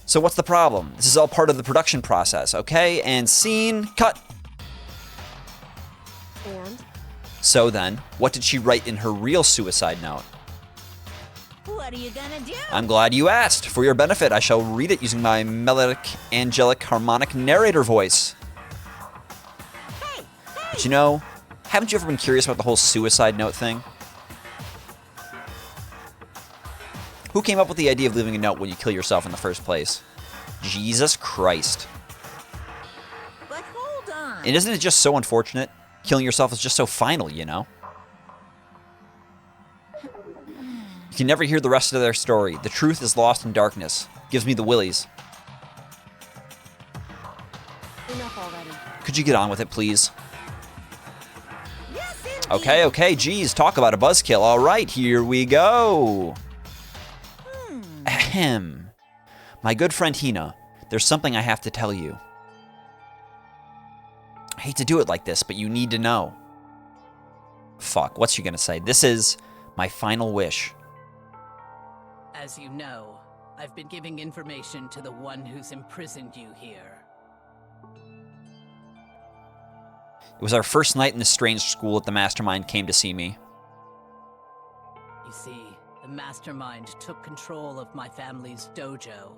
So what's the problem? This is all part of the production process, okay? And scene, cut. And? So then, what did she write in her real suicide note? What are you gonna do? I'm glad you asked. For your benefit, I shall read it using my melodic, angelic, harmonic narrator voice. Hey! But you know, haven't you ever been curious about the whole suicide note thing? Who came up with the idea of leaving a note when you kill yourself in the first place? Jesus Christ. But hold on. And isn't it just so unfortunate? Killing yourself is just so final, you know? You can never hear the rest of their story. The truth is lost in darkness. Gives me the willies. Enough already. Could you get on with it, please? Yes, indeed. Okay, geez, talk about a buzzkill. All right, here we go. Ahem. My good friend Hina, there's something I have to tell you. I hate to do it like this, but you need to know. Fuck, what's she gonna say? This is my final wish. As you know, I've been giving information to the one who's imprisoned you here. It was our first night in the strange school that the mastermind came to see me. You see, the mastermind took control of my family's dojo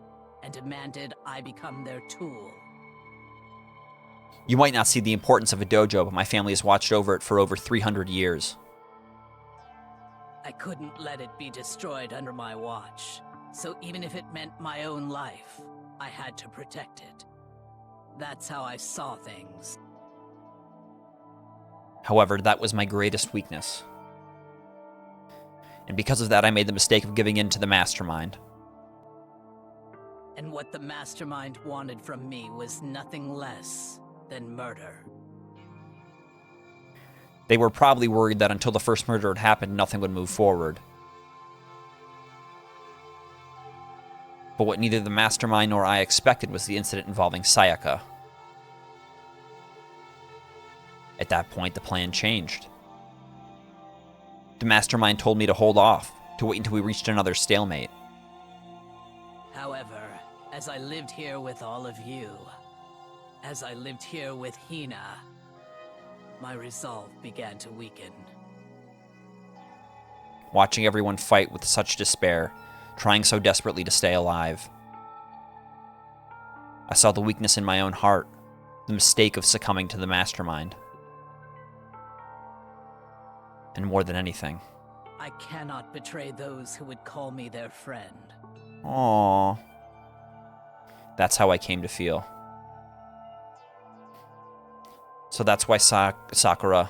and demanded I become their tool. You might not see the importance of a dojo, but my family has watched over it for over 300 years. I couldn't let it be destroyed under my watch, so even if it meant my own life, I had to protect it. That's how I saw things. However, that was my greatest weakness. And because of that, I made the mistake of giving in to the mastermind. And what the mastermind wanted from me was nothing less than murder. They were probably worried that until the first murder had happened, nothing would move forward. But what neither the mastermind nor I expected was the incident involving Sayaka. At that point, the plan changed. The mastermind told me to hold off, to wait until we reached another stalemate. However, as I lived here with all of you, as I lived here with Hina, my resolve began to weaken. Watching everyone fight with such despair, trying so desperately to stay alive. I saw the weakness in my own heart, the mistake of succumbing to the mastermind. And more than anything. I cannot betray those who would call me their friend. Aww. That's how I came to feel. So that's why Sakura...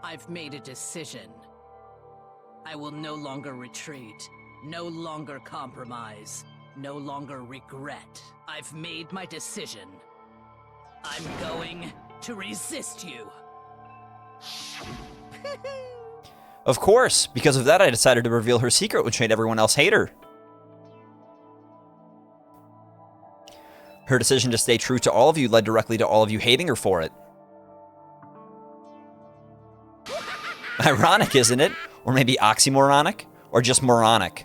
I've made a decision. I will no longer retreat, no longer compromise, no longer regret. I've made my decision. I'm going to resist you. Of course, because of that I decided to reveal her secret, which made everyone else hate her. Her decision to stay true to all of you led directly to all of you hating her for it. Ironic, isn't it? Or maybe oxymoronic? Or just moronic?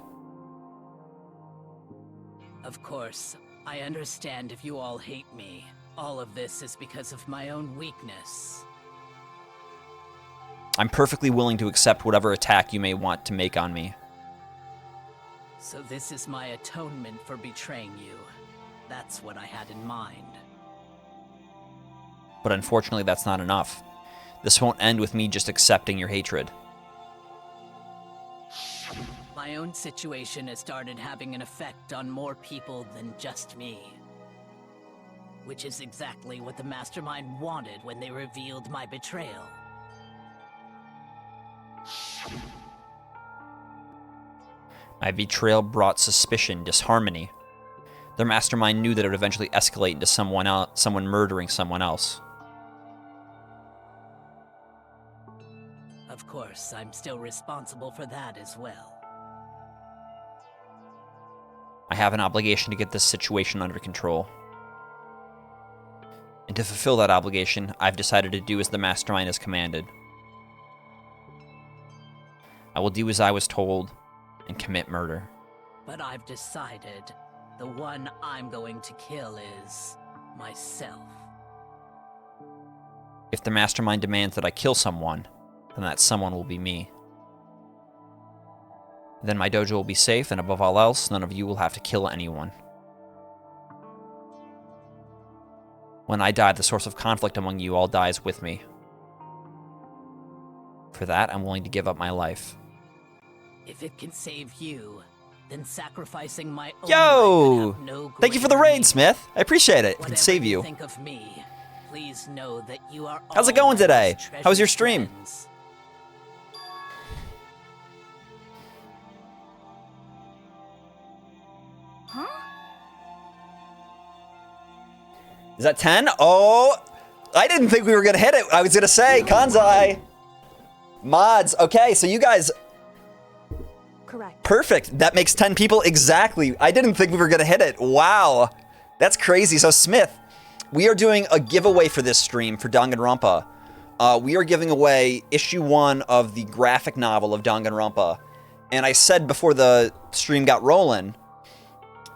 Of course, I understand if you all hate me. All of this is because of my own weakness. I'm perfectly willing to accept whatever attack you may want to make on me. So this is my atonement for betraying you. That's what I had in mind. But unfortunately, that's not enough. This won't end with me just accepting your hatred. My own situation has started having an effect on more people than just me. Which is exactly what the Mastermind wanted when they revealed my betrayal. My betrayal brought suspicion, disharmony. Their mastermind knew that it would eventually escalate into someone murdering someone else. Of course, I'm still responsible for that as well. I have an obligation to get this situation under control. And to fulfill that obligation, I've decided to do as the mastermind has commanded. I will do as I was told and commit murder. But I've decided the one I'm going to kill is myself. If the mastermind demands that I kill someone, then that someone will be me. Then my dojo will be safe, and above all else, none of you will have to kill anyone. When I die, the source of conflict among you all dies with me. For that, I'm willing to give up my life. If it can save you, then sacrificing my own Yo! life can have no Thank you for the greater raid, meaning. Smith. I appreciate it. It can Whatever save you. Think of me. Please know that you are. How's it going today? always How was your treasured stream? friends. Huh? Is that 10? Oh, I didn't think we were going to hit it. I was going to say, Kanzai. Mods. Okay, so you guys... Correct. Perfect. That makes 10 people exactly. I didn't think we were going to hit it. Wow. That's crazy. So, Smith, we are doing a giveaway for this stream for Danganronpa. We are giving away issue 1 of the graphic novel of Danganronpa. And I said before the stream got rolling,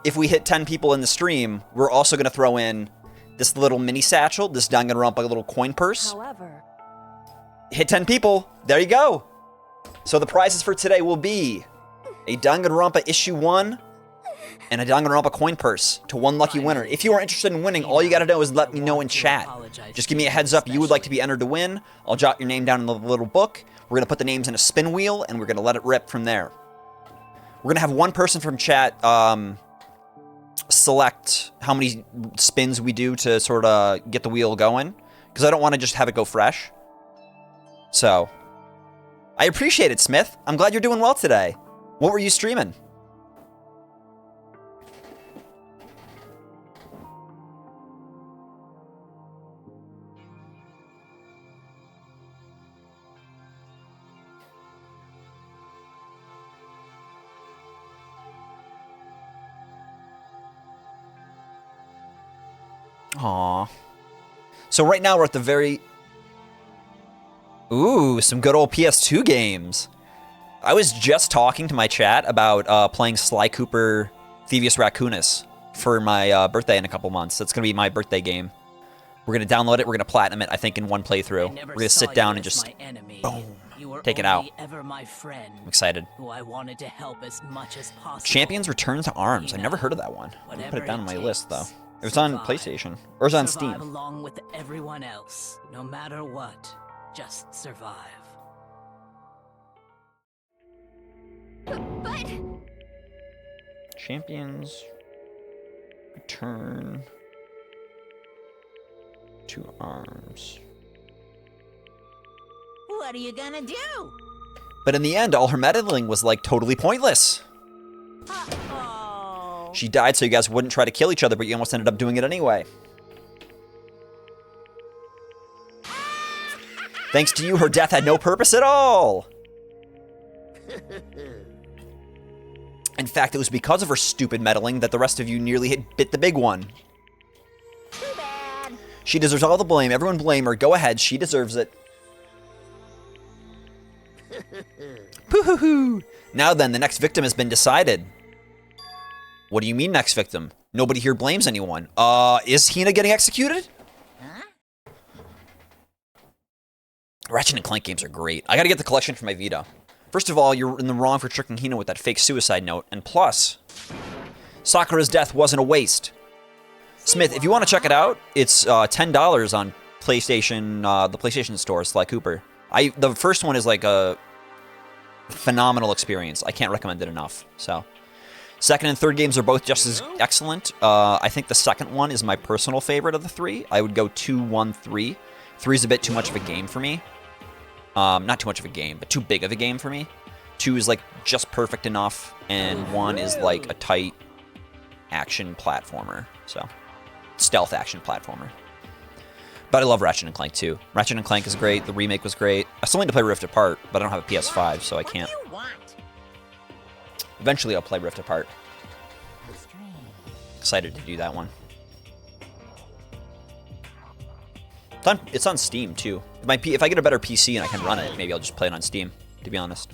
if we hit 10 people in the stream, we're also going to throw in this little mini satchel, this Danganronpa little coin purse. However, Hit 10 people. There you go. So the prizes for today will be a Danganronpa issue 1 and a Danganronpa coin purse to one lucky winner. If you are interested in winning, all you got to do is let me know in chat. Just give me a heads up you would like to be entered to win. I'll jot your name down in the little book. We're going to put the names in a spin wheel, and we're going to let it rip from there. We're going to have one person from chat select how many spins we do to sort of get the wheel going, because I don't want to just have it go fresh. So, I appreciate it, Smith. I'm glad you're doing well today. What were you streaming? Aww. So right now we're at the very... Ooh, some good old PS2 games. I was just talking to my chat about playing Sly Cooper Thievius Raccoonus for my birthday in a couple months. That's going to be my birthday game. We're going to download it. We're going to platinum it, I think, in one playthrough. We're going to sit down and just, boom, take it out. Ever my friend, I'm excited. who I wanted to help as much as possible. Champions Return to Arms. I've never heard of that one. I'm going to put it down on my list, though. It was on PlayStation. Or it was on Survive Steam. along with everyone else, no matter what. Just survive. But Champions Return to Arms. what are you gonna do? But in the end, all her meddling was, like, totally pointless. Uh-oh. She died so you guys wouldn't try to kill each other, but you almost ended up doing it anyway. Thanks to you, her death had no purpose at all. In fact, it was because of her stupid meddling that the rest of you nearly bit the big one. Too bad. She deserves all the blame. Everyone blame her. Go ahead. She deserves it. Poo-hoo-hoo. Now then, the next victim has been decided. What do you mean, next victim? Nobody here blames anyone. Is Hina getting executed? Ratchet and Clank games are great. I gotta get the collection for my Vita. First of all, you're in the wrong for tricking Hina with that fake suicide note. And plus, Sakura's death wasn't a waste. Smith, if you want to check it out, it's $10 on PlayStation, the PlayStation Store, Sly Cooper. The first one is like a phenomenal experience. I can't recommend it enough. So, second and third games are both just as excellent. I think the second one is my personal favorite of the three. I would go 2, 1, 3. 3 is a bit too much of a game for me. Not too much of a game, but too big of a game for me. 2 is like just perfect enough, and 1 is like a tight action platformer. So, stealth action platformer. But I love Ratchet and Clank too. Ratchet and Clank is great. The remake was great. I still need to play Rift Apart, but I don't have a PS5, so I can't. What do you want? Eventually, I'll play Rift Apart. Excited to do that one. It's on Steam too. If I get a better PC and I can run it, maybe I'll just play it on Steam, to be honest.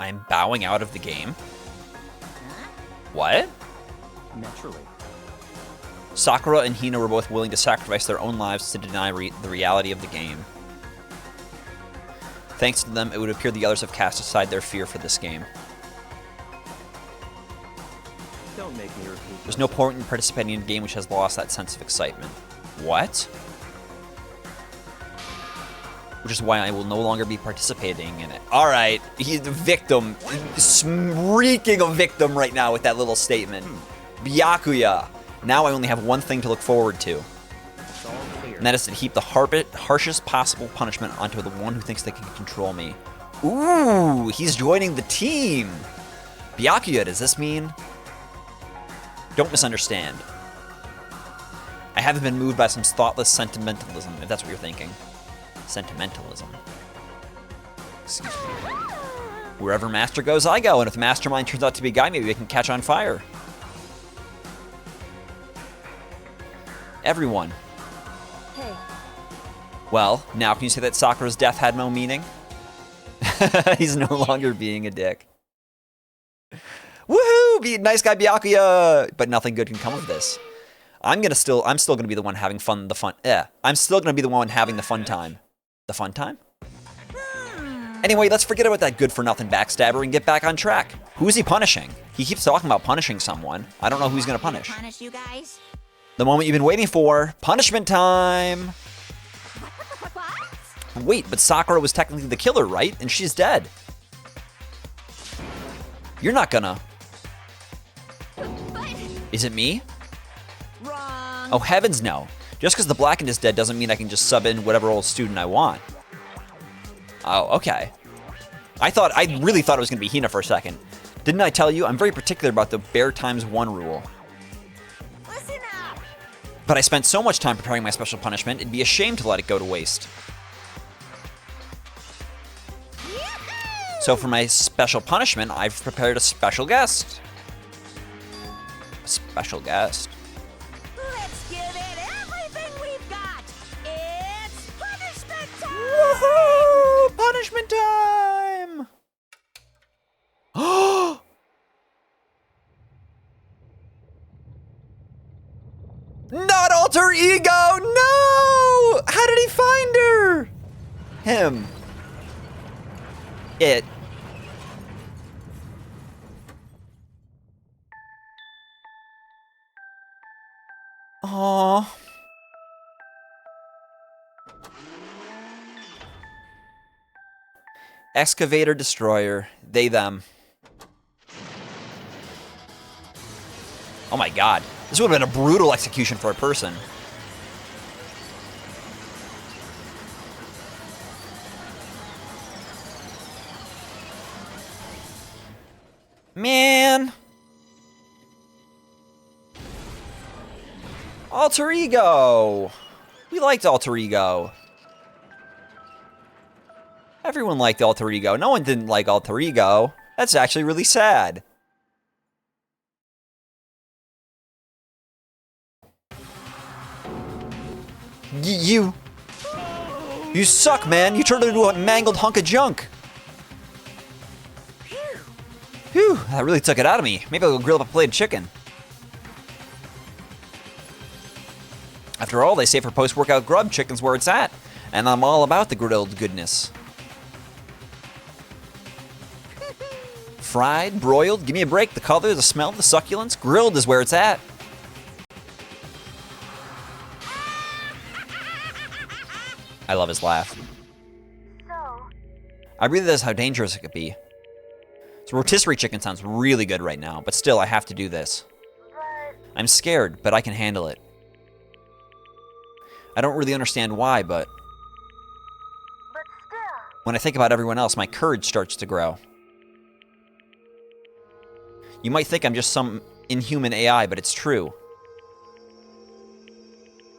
I'm bowing out of the game. What? Naturally. Sakura and Hina were both willing to sacrifice their own lives to deny the reality of the game. Thanks to them, it would appear the others have cast aside their fear for this game. Don't make me repeat. There's no point in participating in a game which has lost that sense of excitement. What? Which is why I will no longer be participating in it. Alright, he's the victim. Reeking of victim right now with that little statement. Byakuya. Now I only have one thing to look forward to. It's all clear. And that is to heap the harshest possible punishment onto the one who thinks they can control me. Ooh, he's joining the team. Byakuya, does this mean? Don't misunderstand. I haven't been moved by some thoughtless sentimentalism, if that's what you're thinking. Sentimentalism. Excuse me. Wherever Master goes, I go, and if the Mastermind turns out to be a guy, maybe we can catch on fire. Everyone. Hey, Well, now can you say that Sakura's death had no meaning? He's no longer being a dick. Woohoo! Be a nice guy, Byakuya! But nothing good can come of this. I'm still gonna be the one having fun. I'm still gonna be the one having the fun time. The fun time? Anyway, let's forget about that good-for-nothing backstabber and get back on track. Who is he punishing? He keeps talking about punishing someone. I don't know who he's gonna punish. Punish you guys? The moment you've been waiting for. Punishment time! What? Wait, but Sakura was technically the killer, right? And she's dead. You're not gonna... But Is it me? wrong. Oh, heavens no. Just because the Blackened is dead doesn't mean I can just sub in whatever old student I want. Oh, okay. I really thought it was going to be Hina for a second. Didn't I tell you? I'm very particular about the bare times 1 rule. But I spent so much time preparing my special punishment, it'd be a shame to let it go to waste. So for my special punishment, I've prepared a special guest. A special guest. Let's give it everything we've got. It's punishment time. Woohoo! Punishment time! Oh! Not alter ego! No! How did he find her? Him. It. Aww. Excavator destroyer. They, them. Oh my god. This would have been a brutal execution for a person. Man. Alter ego. We liked alter ego. Everyone liked alter ego. No one didn't like alter ego. That's actually really sad. You suck, man. You turned into a mangled hunk of junk. Phew, that really took it out of me. Maybe I'll go grill up a plate of chicken. After all, they say for post-workout grub, chicken's where it's at. And I'm all about the grilled goodness. Fried, broiled, give me a break. The color, the smell, the succulence, grilled is where it's at. I love his laugh. I realize how dangerous it could be. So rotisserie chicken sounds really good right now, but still, I have to do this. I'm scared, but I can handle it. I don't really understand why, but when I think about everyone else, my courage starts to grow. You might think I'm just some inhuman AI, but it's true.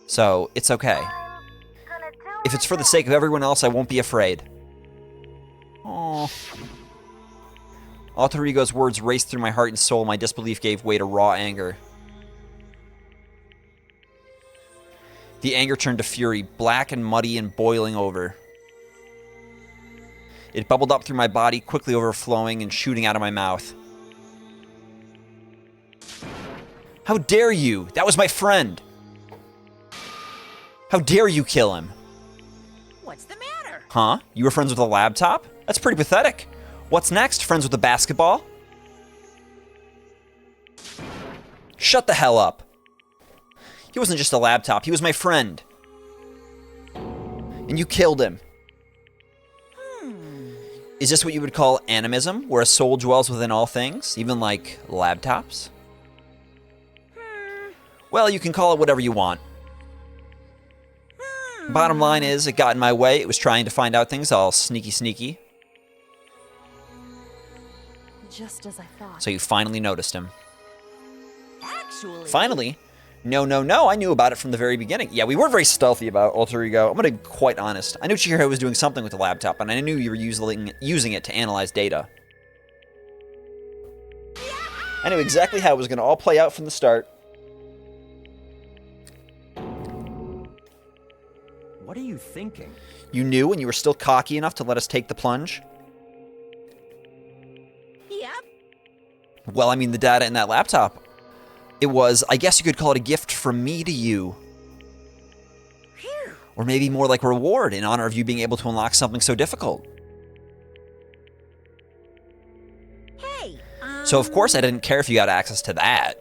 So, it's okay. If it's for the sake of everyone else, I won't be afraid. Aww. Alter Ego's words raced through my heart and soul. My disbelief gave way to raw anger. The anger turned to fury, black and muddy and boiling over. It bubbled up through my body, quickly overflowing and shooting out of my mouth. How dare you? That was my friend. How dare you kill him? What's the matter? Huh? You were friends with a laptop? That's pretty pathetic. What's next? Friends with a basketball? Shut the hell up. He wasn't just a laptop. He was my friend. And you killed him. Is this what you would call animism, where a soul dwells within all things, even like laptops? Well, you can call it whatever you want. Bottom line is, it got in my way. It was trying to find out things all sneaky. Just as I thought. So you finally noticed him. Actually. Finally? No. I knew about it from the very beginning. Yeah, we weren't very stealthy about Alter Ego. I'm going to be quite honest. I knew Chihiro was doing something with the laptop, and I knew you were using it to analyze data. I knew exactly how it was going to all play out from the start. What are you thinking? You knew when you were still cocky enough to let us take the plunge? Yep. Well, I mean, the data in that laptop. It was, I guess you could call it a gift from me to you. Phew. Or maybe more like a reward in honor of you being able to unlock something so difficult. Hey. So of course I didn't care if you got access to that.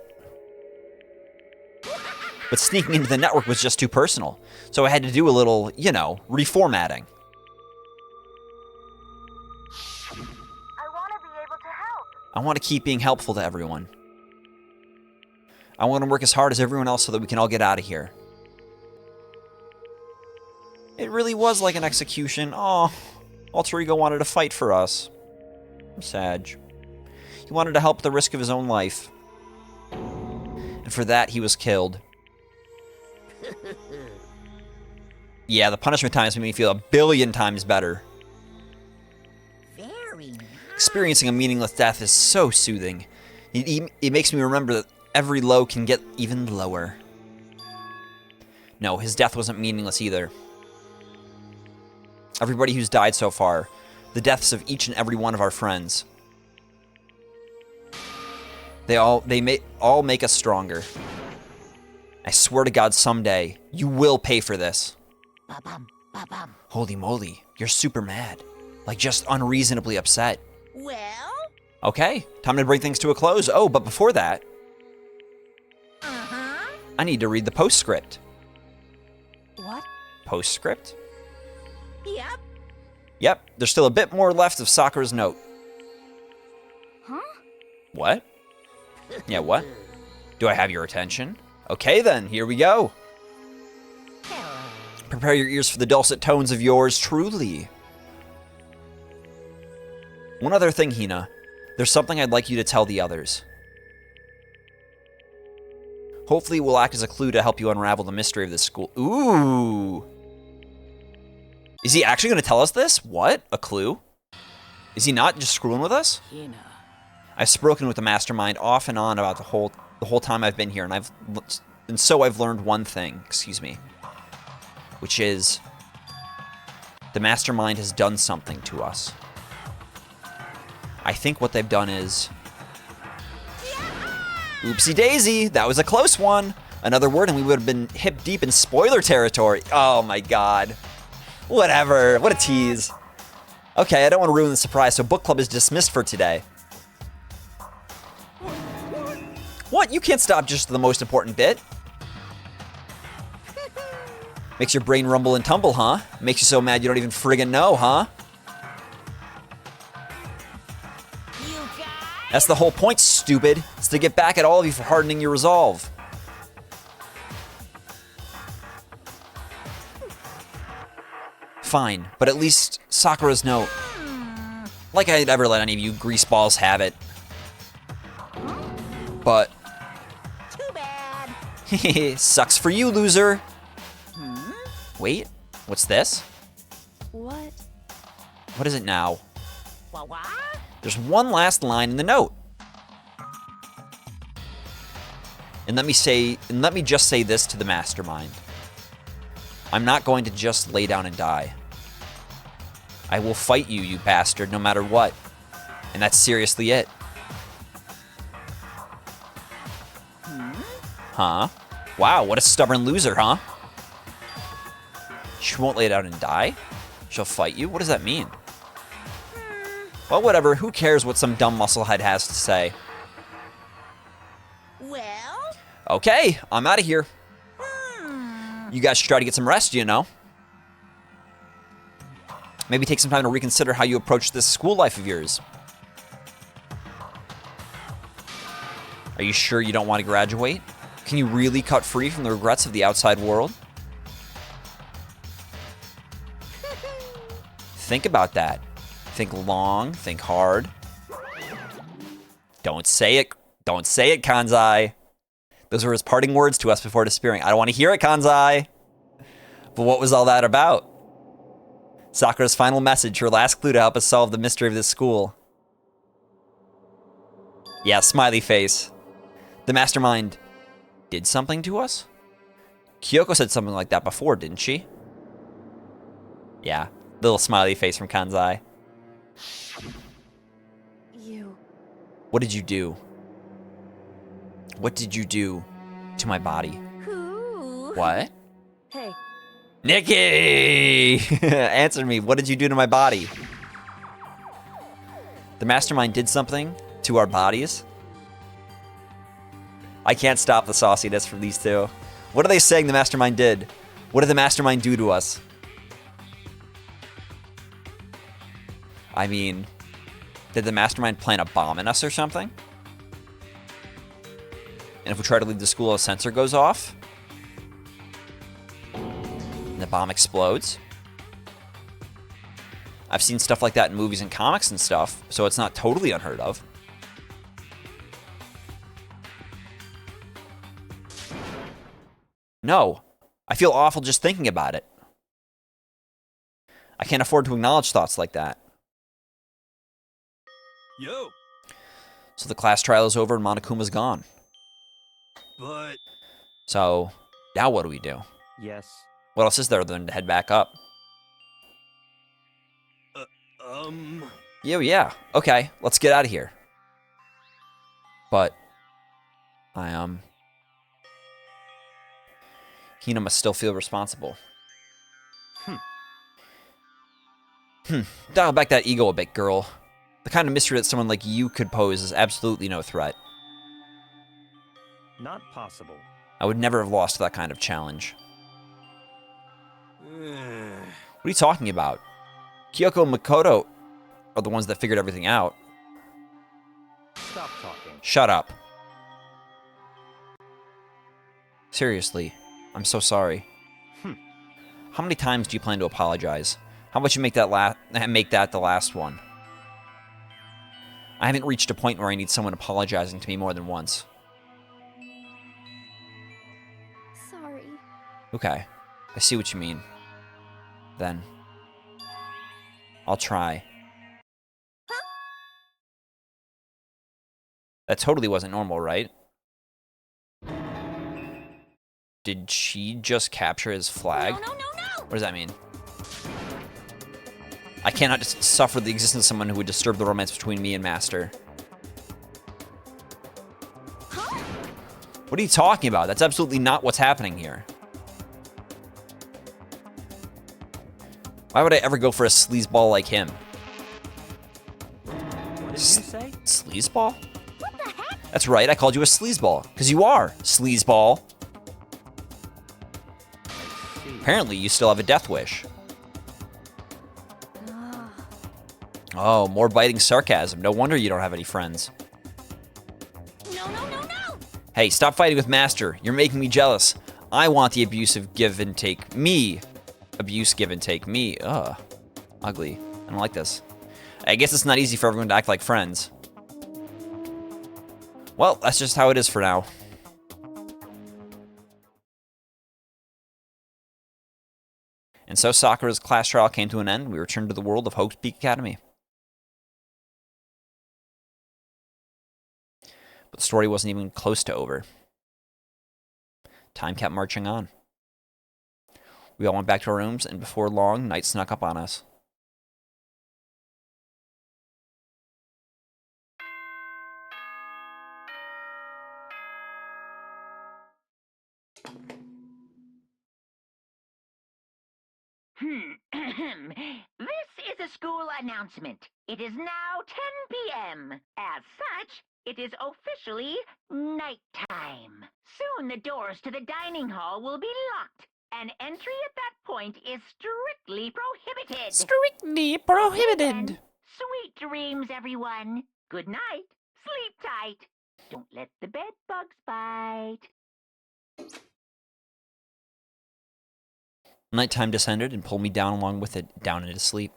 But sneaking into the network was just too personal. So I had to do a little, you know, reformatting. I want to be able to help. I want to keep being helpful to everyone. I want to work as hard as everyone else so that we can all get out of here. It really was like an execution. Oh, Alter Ego wanted to fight for us. I'm sad. He wanted to help at the risk of his own life. And for that, he was killed. Yeah, the punishment times made me feel a billion times better. Very nice. Experiencing a meaningless death is so soothing. It makes me remember that every low can get even lower. No, his death wasn't meaningless either. Everybody who's died so far, the deaths of each and every one of our friends, they all make us stronger. I swear to God, someday you will pay for this. Ba-bum, ba-bum. Holy moly, you're super mad, like just unreasonably upset. Well? Okay, time to bring things to a close. Oh, but before that, I need to read the postscript. What? Postscript? Yep. Yep, there's still a bit more left of Sakura's note. Huh? What? Yeah, what? Do I have your attention? Okay then, here we go. Prepare your ears for the dulcet tones of yours truly. One other thing, Hina. There's something I'd like you to tell the others. Hopefully it will act as a clue to help you unravel the mystery of this school. Ooh! Is he actually going to tell us this? What? A clue? Is he not just screwing with us? Hina. I've spoken with the mastermind off and on about the whole time I've been here, and so I've learned one thing, excuse me, which is the mastermind has done something to us. I think what they've done is, oopsie daisy, that was a close one. Another word and we would have been hip deep in spoiler territory. Oh my god. Whatever, what a tease. Okay, I don't want to ruin the surprise, so book club is dismissed for today. What? You can't stop just the most important bit. Makes your brain rumble and tumble, huh? Makes you so mad you don't even friggin' know, huh? You guys? That's the whole point, stupid. It's to get back at all of you for hardening your resolve. Fine, but at least Sakura's note. Like I'd ever let any of you greaseballs have it. But Too bad. sucks for you, loser. Wait, what's this? What? What is it now? What? There's one last line in the note. And let me just say this to the mastermind. I'm not going to just lay down and die. I will fight you, you bastard, no matter what. And that's seriously it. Huh? Wow, what a stubborn loser, huh? She won't lay down and die? She'll fight you? What does that mean? Well, whatever. Who cares what some dumb musclehead has to say? Well? Okay, I'm out of here. You guys should try to get some rest, you know? Maybe take some time to reconsider how you approach this school life of yours. Are you sure you don't want to graduate? Can you really cut free from the regrets of the outside world? Think about that. Think long, think hard. Don't say it. Don't say it, Kanzai. Those were his parting words to us before disappearing. I don't want to hear it, Kanzai. But what was all that about? Sakura's final message, her last clue to help us solve the mystery of this school. Yeah, smiley face. The mastermind did something to us? Kyoko said something like that before, didn't she? Yeah, little smiley face from Kanzai. You. What did you do? What did you do to my body? Who? What? Hey, Nikki! Answer me, what did you do to my body? The mastermind did something to our bodies? I can't stop the sauciness from these two. What are they saying the mastermind did? What did the mastermind do to us? I mean, did the mastermind plant a bomb in us or something? And if we try to leave the school, a sensor goes off? And the bomb explodes? I've seen stuff like that in movies and comics and stuff, so it's not totally unheard of. No, I feel awful just thinking about it. I can't afford to acknowledge thoughts like that. Yo, So the class trial is over and Monokuma's gone. but So, now what do we do? Yes. What else is there other than to head back up? Yeah. Okay, let's get out of here. But, Hina must still feel responsible. Dial back that ego a bit, girl. The kind of mystery that someone like you could pose is absolutely no threat. Not possible. I would never have lost to that kind of challenge. What are you talking about? Kyoko and Makoto are the ones that figured everything out. Stop talking. Shut up. Seriously, I'm so sorry. How many times do you plan to apologize? How about you make that the last one? I haven't reached a point where I need someone apologizing to me more than once. Sorry. Okay, I see what you mean. Then, I'll try. That totally wasn't normal, right? Did she just capture his flag? No, no, no, no! What does that mean? I cannot suffer the existence of someone who would disturb the romance between me and Master. Huh? What are you talking about? That's absolutely not what's happening here. Why would I ever go for a sleazeball like him? What did you say? Sleazeball? What the heck? That's right, I called you a sleazeball. Because you are, sleazeball. Apparently, you still have a death wish. Oh, more biting sarcasm. No wonder you don't have any friends. No, no, no, no! Hey, stop fighting with Master. You're making me jealous. I want the abusive give and take. Me. Abuse, give and take. Me. Ugh. Ugly. I don't like this. I guess it's not easy for everyone to act like friends. Well, that's just how it is for now. And so Sakura's class trial came to an end. We returned to the world of Hope's Peak Academy. But the story wasn't even close to over. Time kept marching on. We all went back to our rooms, and before long, night snuck up on us. This is a school announcement. It is now 10 p.m. As such, it is officially nighttime. Soon the doors to the dining hall will be locked, and entry at that point is strictly prohibited. Strictly Okay, prohibited. then. Sweet dreams, everyone. Good night. Sleep tight. Don't let the bed bugs bite. Nighttime descended and pulled me down along with it, down into sleep.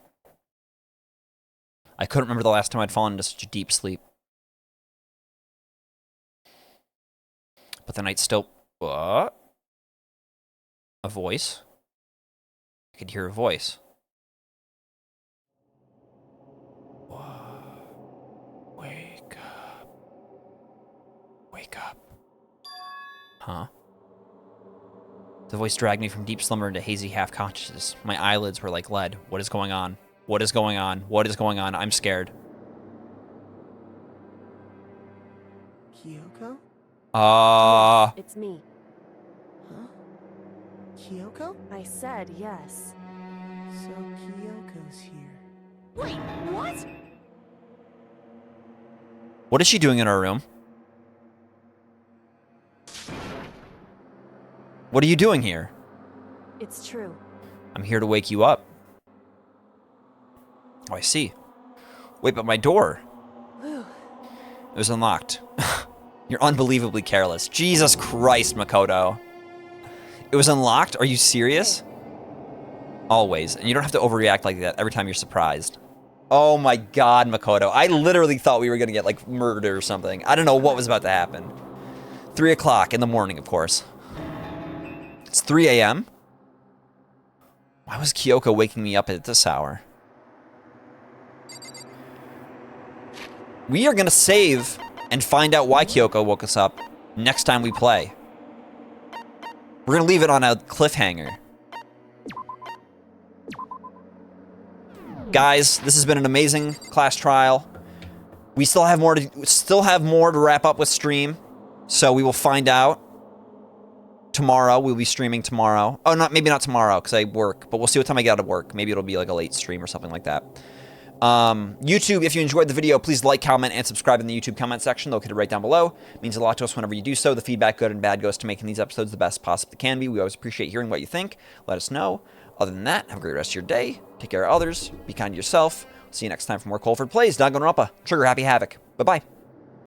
I couldn't remember the last time I'd fallen into such a deep sleep. But the night still... What? A voice? I could hear a voice. Wake up. Wake up. Huh? The voice dragged me from deep slumber into hazy half-consciousness. My eyelids were like lead. What is going on? What is going on? What is going on? I'm scared. Kyoko? Yes, it's me. Huh? Kyoko? I said yes. So Kyoko's here. Wait, what? What is she doing in our room? What are you doing here? It's true. I'm here to wake you up. Oh, I see. Wait, but my door. Whew. It was unlocked. You're unbelievably careless. Jesus Christ, Makoto. It was unlocked? Are you serious? Always. And you don't have to overreact like that every time you're surprised. Oh my god, Makoto. I literally thought we were going to get, like, murdered or something. I don't know what was about to happen. 3 o'clock in the morning, of course. It's 3 a.m. Why was Kyoko waking me up at this hour? We are going to save and find out why Kyoko woke us up next time we play. We're going to leave it on a cliffhanger. Guys, this has been an amazing class trial. We still have more to wrap up with stream, so we will find out tomorrow. We'll be streaming tomorrow. Oh, maybe not tomorrow because I work, but we'll see what time I get out of work. Maybe it'll be like a late stream or something like that. YouTube, if you enjoyed the video, please like, comment, and subscribe in the YouTube comment section located right down below. It means a lot to us whenever you do so. The feedback, good and bad, goes to making these episodes the best possible they can be. We always appreciate hearing what you think. Let us know. Other than that, have a great rest of your day. Take care of others. Be kind to yourself. See you next time for more Coleford Plays. Danganronpa. Trigger Happy Havoc. Bye-bye.